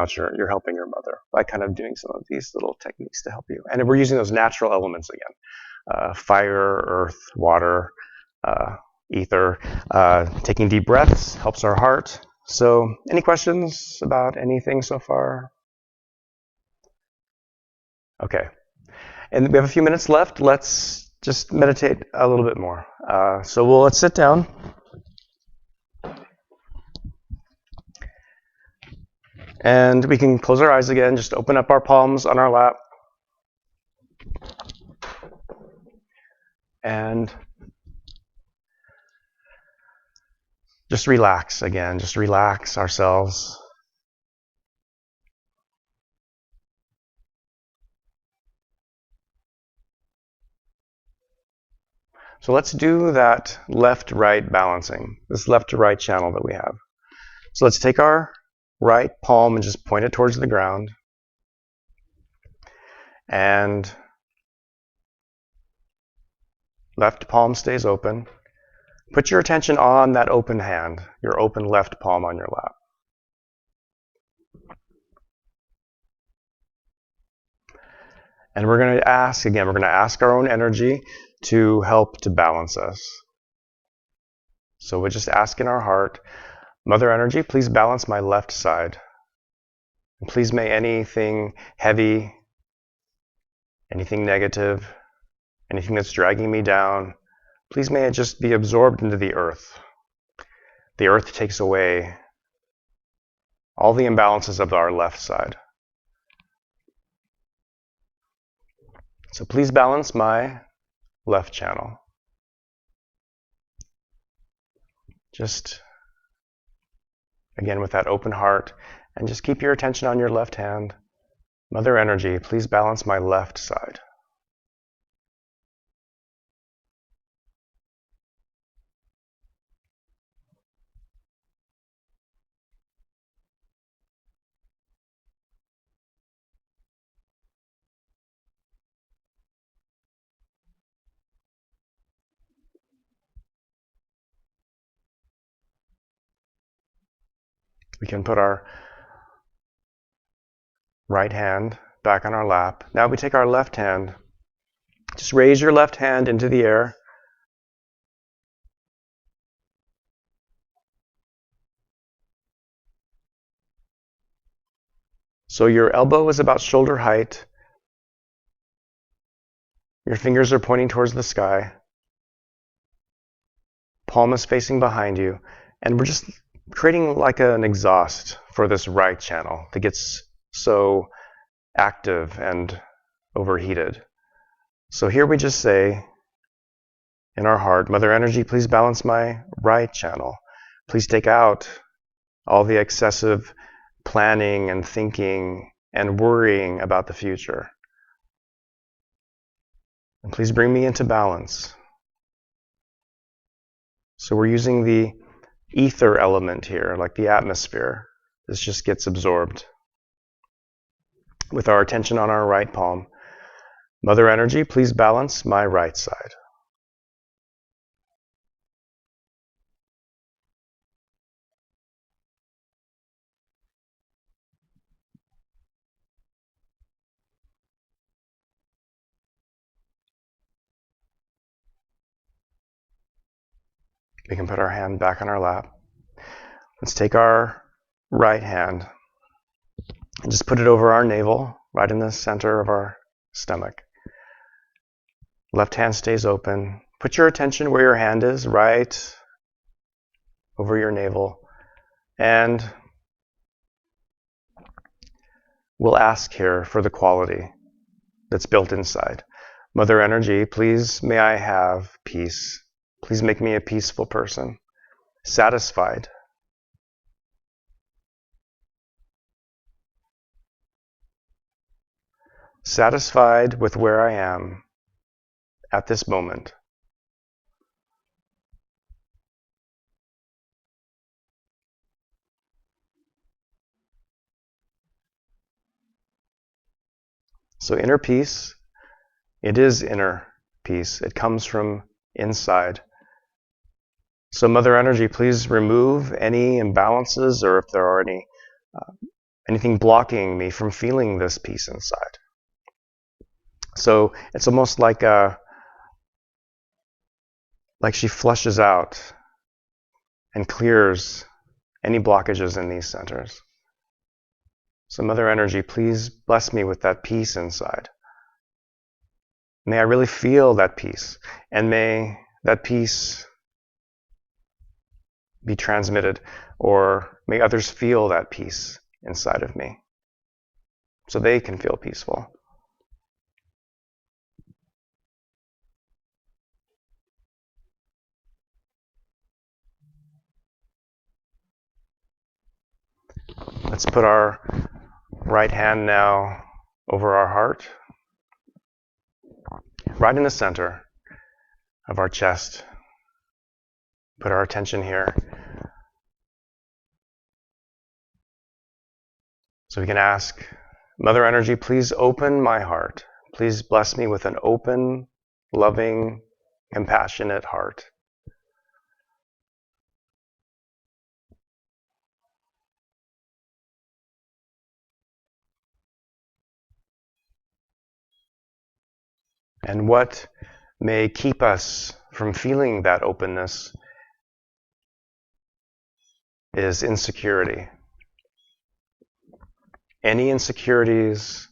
[SPEAKER 1] mother by kind of doing some of these little techniques to help you. And we're using those natural elements again. Fire, earth, water, ether. Taking deep breaths helps our heart. So any questions about anything so far? Okay. And we have a few minutes left. Let's just meditate a little bit more. So let's sit down. And we can close our eyes again, just open up our palms on our lap. And just relax again, just relax ourselves. So let's do that left-right balancing, this left to right channel that we have. So let's take our right palm and just point it towards the ground. And left palm stays open. Put your attention on that open hand, your open left palm on your lap. And we're going to ask our own energy to help to balance us. So we're just asking our heart, Mother Energy, please balance my left side. And please may anything heavy, anything negative, anything that's dragging me down, please may it just be absorbed into the earth. The earth takes away all the imbalances of our left side. So please balance my left channel. Just, again, with that open heart, and just keep your attention on your left hand. Mother Energy, please balance my left side. We can put our right hand back on our lap. Now we take our left hand. Just raise your left hand into the air. So your elbow is about shoulder height. Your fingers are pointing towards the sky. Palm is facing behind you. And we're just creating like an exhaust for this right channel that gets so active and overheated. So here we just say in our heart, Mother Energy, please balance my right channel. Please take out all the excessive planning and thinking and worrying about the future. And please bring me into balance. So we're using the ether element here, like the atmosphere. This just gets absorbed. With our attention on our right palm, Mother Energy, please balance my right side. We can put our hand back on our lap. Let's take our right hand and just put it over our navel. right in the center of our stomach. Left hand stays open. Put your attention where your hand is, right over your navel. And we'll ask here for the quality that's built inside. Mother Energy, please may I have peace. Please make me a peaceful person, satisfied. Satisfied with where I am at this moment. So inner peace, it is inner peace. It comes from inside. So Mother Energy, please remove any imbalances or if there are anything blocking me from feeling this peace inside. So it's almost like she flushes out and clears any blockages in these centers. So Mother Energy, please bless me with that peace inside. May I really feel that peace, and may that peace be transmitted, or may others feel that peace inside of me so they can feel peaceful. Let's put our right hand now over our heart, right in the center of our chest. Put our attention here. So we can ask, Mother Energy, please open my heart. Please bless me with an open, loving, compassionate heart. And what may keep us from feeling that openness is insecurity. Any insecurities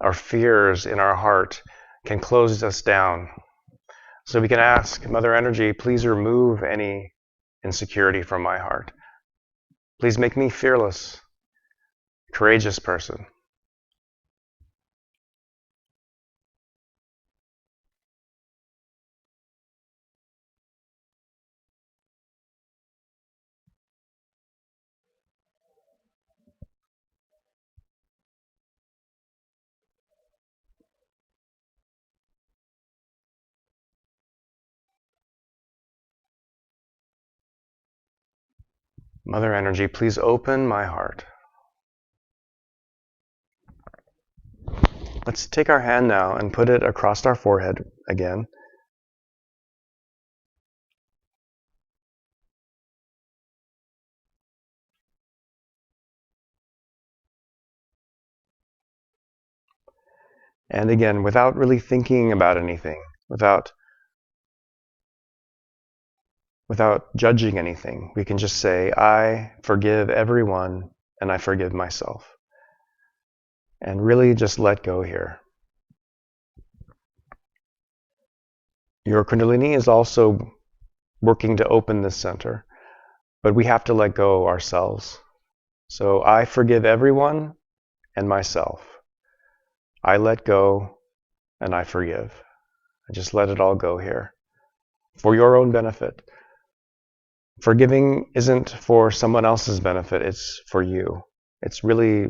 [SPEAKER 1] or fears in our heart can close us down. So we can ask, Mother Energy, please remove any insecurity from my heart. Please make me fearless, courageous person. Mother Energy, please open my heart. Let's take our hand now and put it across our forehead again. And again, without really thinking about anything, without judging anything, we can just say, I forgive everyone and I forgive myself. And really just let go here. Your Kundalini is also working to open this center, but we have to let go ourselves. So I forgive everyone and myself. I let go and I forgive. I just let it all go here for your own benefit. Forgiving isn't for someone else's benefit, it's for you. It's really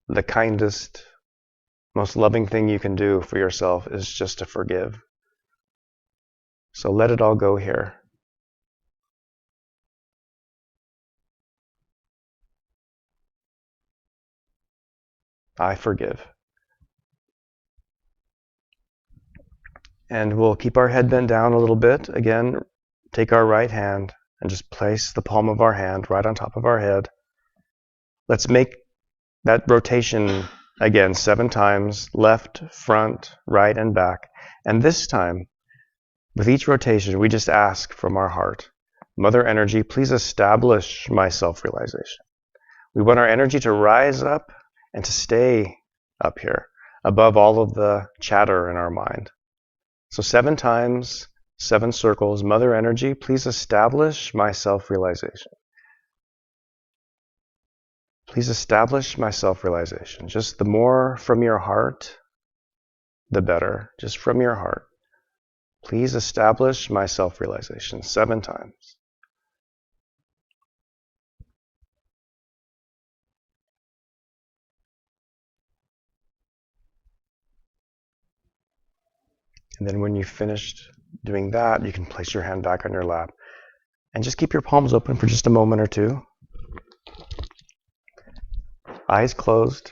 [SPEAKER 1] the kindest, most loving thing you can do for yourself is just to forgive. So let it all go here. I forgive. And we'll keep our head bent down a little bit. Again, take our right hand and just place the palm of our hand right on top of our head. Let's make that rotation again 7 times, left, front, right, and back. And this time, with each rotation, we just ask from our heart, Mother Energy, please establish my self-realization. We want our energy to rise up and to stay up here, above all of the chatter in our mind. So 7 times, 7 circles. Mother energy, please establish my self-realization. Please establish my self-realization. Just the more from your heart, the better. Just from your heart. Please establish my self-realization 7 times. And then when you've finished doing that, you can place your hand back on your lap and just keep your palms open for just a moment or two. Eyes closed.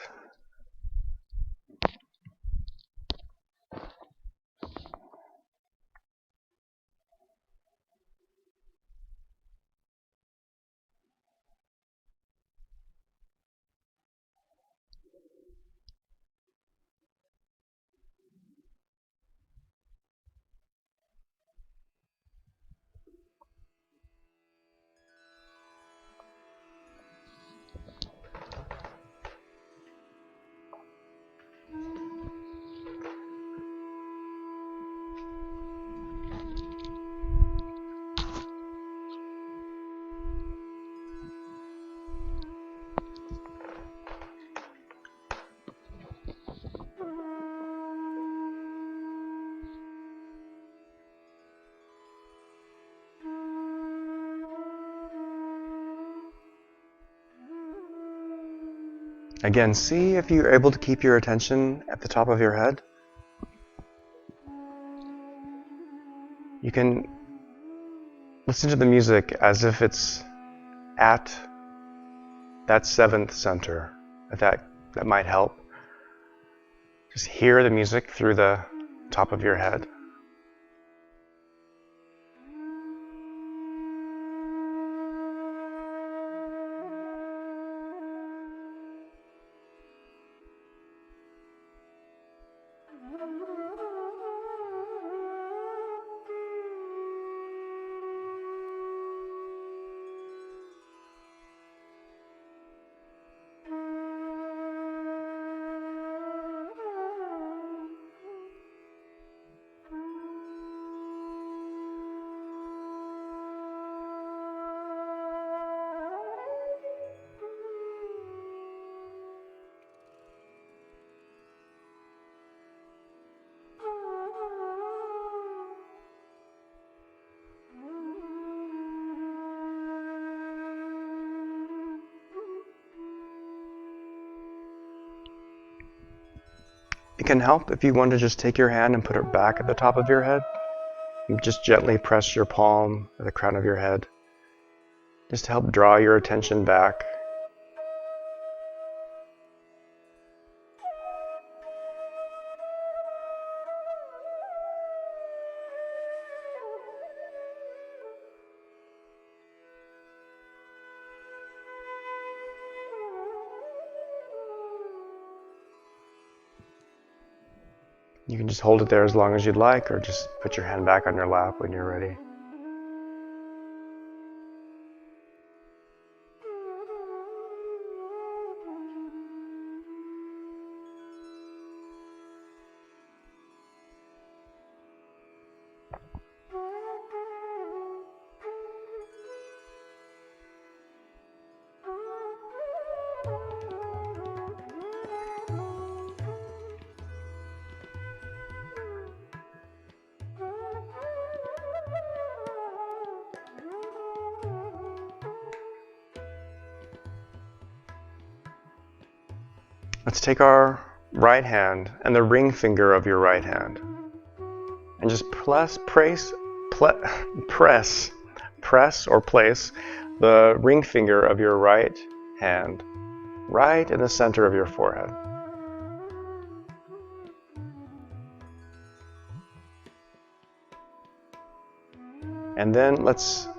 [SPEAKER 1] Again, see if you're able to keep your attention at the top of your head. You can listen to the music as if it's at that 7th center. That might help. Just hear the music through the top of your head. It can help if you want to just take your hand and put it back at the top of your head. And just gently press your palm at the crown of your head. Just to help draw your attention back. You can just hold it there as long as you'd like, or just put your hand back on your lap when you're ready. Let's take our right hand and the ring finger of your right hand and just press or place the ring finger of your right hand right in the center of your forehead. And then let's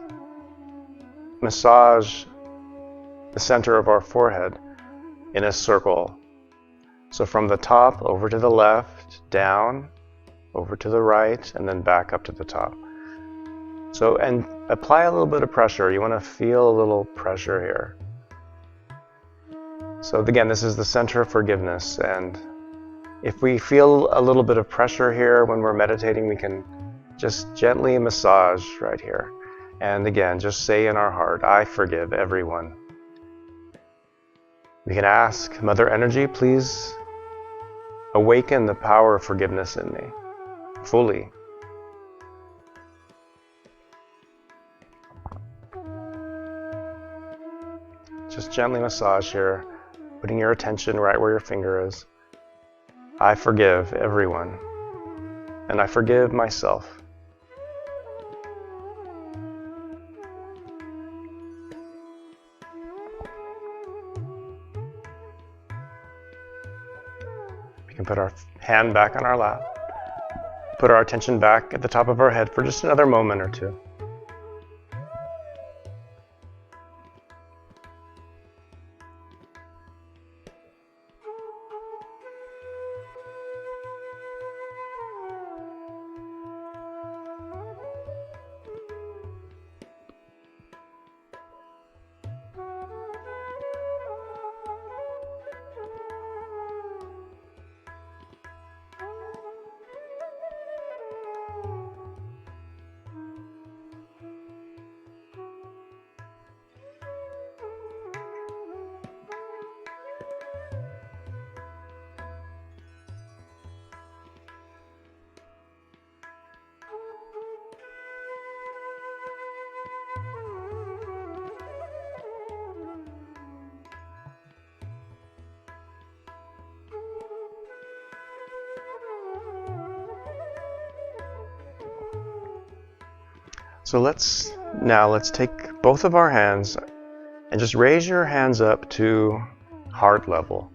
[SPEAKER 1] massage the center of our forehead in a circle. So from the top over to the left, down, over to the right, and then back up to the top. So, and apply a little bit of pressure. You want to feel a little pressure here. So again, this is the center of forgiveness, and If we feel a little bit of pressure here when we're meditating, we can just gently massage right here. And again, just say in our heart, I forgive everyone. We can ask, Mother Energy, please awaken the power of forgiveness in me fully. Just gently massage here, putting your attention right where your finger is. I forgive everyone, and I forgive myself. We can put our hand back on our lap, put our attention back at the top of our head for just another moment or two. So let's take both of our hands and just raise your hands up to heart level.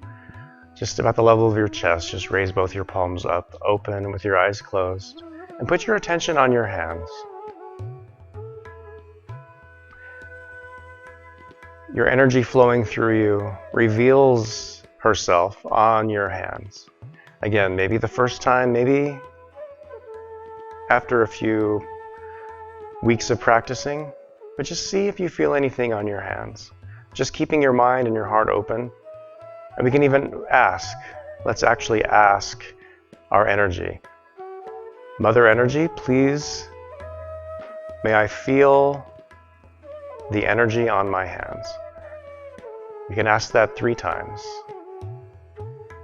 [SPEAKER 1] Just about the level of your chest. Just raise both your palms up, open with your eyes closed. And put your attention on your hands. Your energy flowing through you reveals herself on your hands. Again, maybe the first time, maybe after a few weeks of practicing, but just see if you feel anything on your hands. Just keeping your mind and your heart open. And we can even ask, let's actually ask our energy. Mother Energy, please, may I feel the energy on my hands. We can ask that 3 times.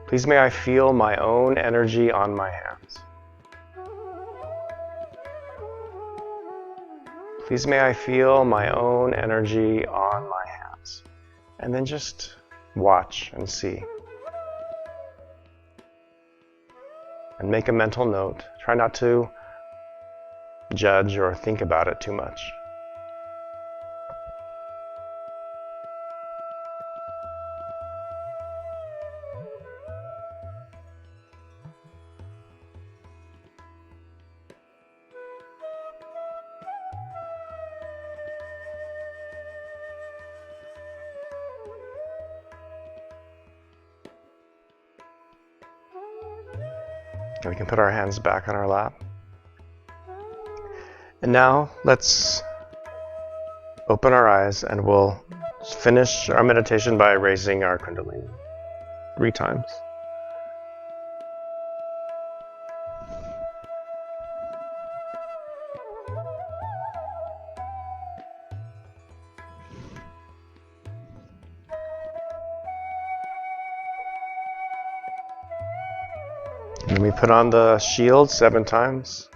[SPEAKER 1] Please may I feel my own energy on my hands. Please may I feel my own energy on my hands. And then just watch and see. And make a mental note. Try not to judge or think about it too much. And we can put our hands back on our lap. And now let's open our eyes and we'll finish our meditation by raising our Kundalini 3 times. And then we put on the shield 7 times.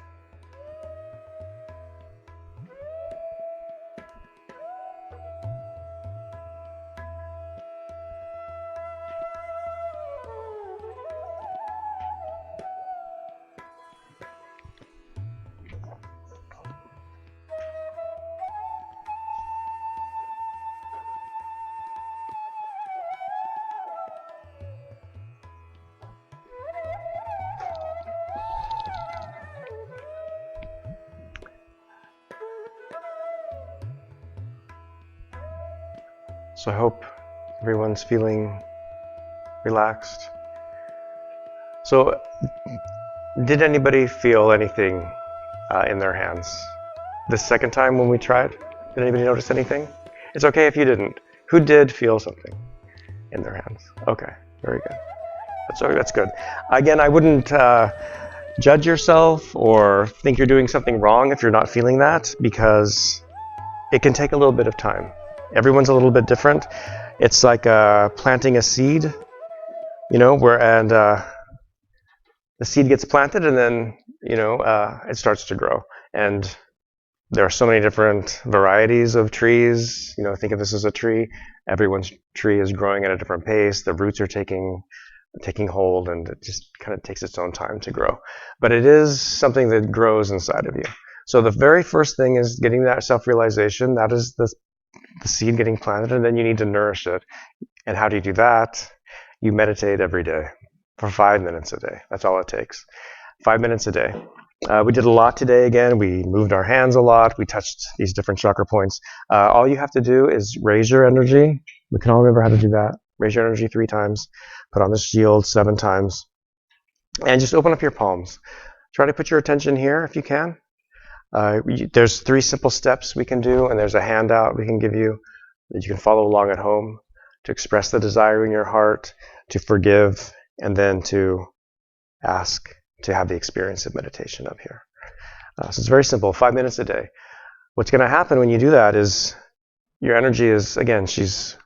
[SPEAKER 1] So I hope everyone's feeling relaxed. So did anybody feel anything in their hands the second time when we tried? Did anybody notice anything? It's okay if you didn't. Who did feel something in their hands? Okay, very good. That's good. Again, I wouldn't judge yourself or think you're doing something wrong if you're not feeling that, because it can take a little bit of time. Everyone's a little bit different. It's like planting a seed, and the seed gets planted, and then it starts to grow. And there are so many different varieties of trees. Think of this as a tree. Everyone's tree is growing at a different pace. The roots are taking hold, and it just kind of takes its own time to grow. But it is something that grows inside of you. So the very first thing is getting that self-realization. That is the seed getting planted, and then you need to nourish it. And how do you do that? You meditate every day for 5 minutes a day. That's all it takes. 5 minutes a day. We did a lot today again. We moved our hands a lot. We touched these different chakra points. All you have to do is raise your energy. We can all remember how to do that. Raise your energy 3 times. Put on the shield 7 times. And just open up your palms. Try to put your attention here if you can. There's 3 simple steps we can do, and there's a handout we can give you that you can follow along at home to express the desire in your heart, to forgive, and then to ask to have the experience of meditation up here. So it's very simple, 5 minutes a day. What's going to happen when you do that is your energy is, again, she's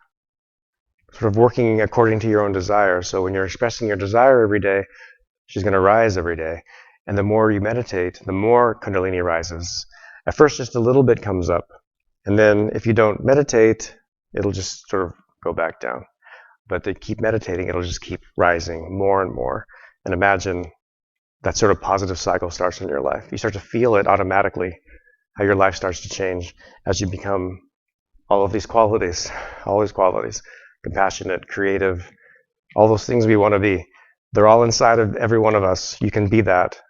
[SPEAKER 1] sort of working according to your own desire. So when you're expressing your desire every day, she's going to rise every day. And the more you meditate, the more Kundalini rises. At first, just a little bit comes up. And then if you don't meditate, it'll just sort of go back down. But to keep meditating, it'll just keep rising more and more. And imagine that sort of positive cycle starts in your life. You start to feel it automatically, how your life starts to change as you become all of these qualities, compassionate, creative, all those things we want to be. They're all inside of every one of us. You can be that.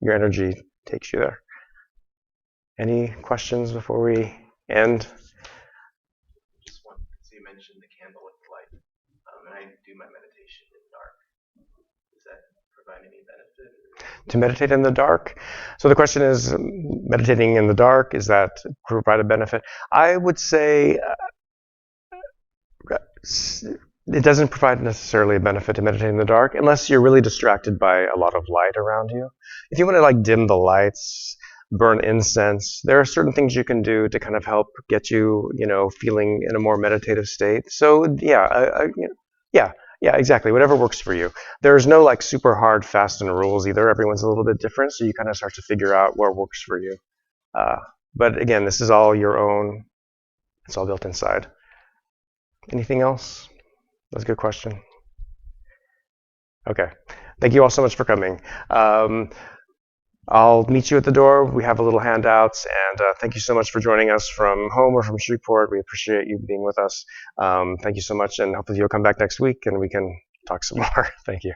[SPEAKER 1] Your energy takes you there. Any questions before we end?
[SPEAKER 4] Just one. So you mentioned the candlelit light, and I do my meditation in the dark. Does that provide any benefit?
[SPEAKER 1] To meditate in the dark? So the question is, meditating in the dark, is that provide a benefit? I would say it doesn't provide necessarily a benefit to meditate in the dark unless you're really distracted by a lot of light around you. If you want to dim the lights, burn incense, there are certain things you can do to kind of help get you, feeling in a more meditative state. So yeah, exactly. Whatever works for you. There's no super hard, fast and rules either. Everyone's a little bit different, so you kind of start to figure out what works for you. But again, this is all your own. It's all built inside. Anything else? That's a good question. Okay. Thank you all so much for coming. I'll meet you at the door. We have a little handouts, and thank you so much for joining us from home or from Shreveport. We appreciate you being with us. Thank you so much, and hopefully you'll come back next week and we can talk some more. Thank you.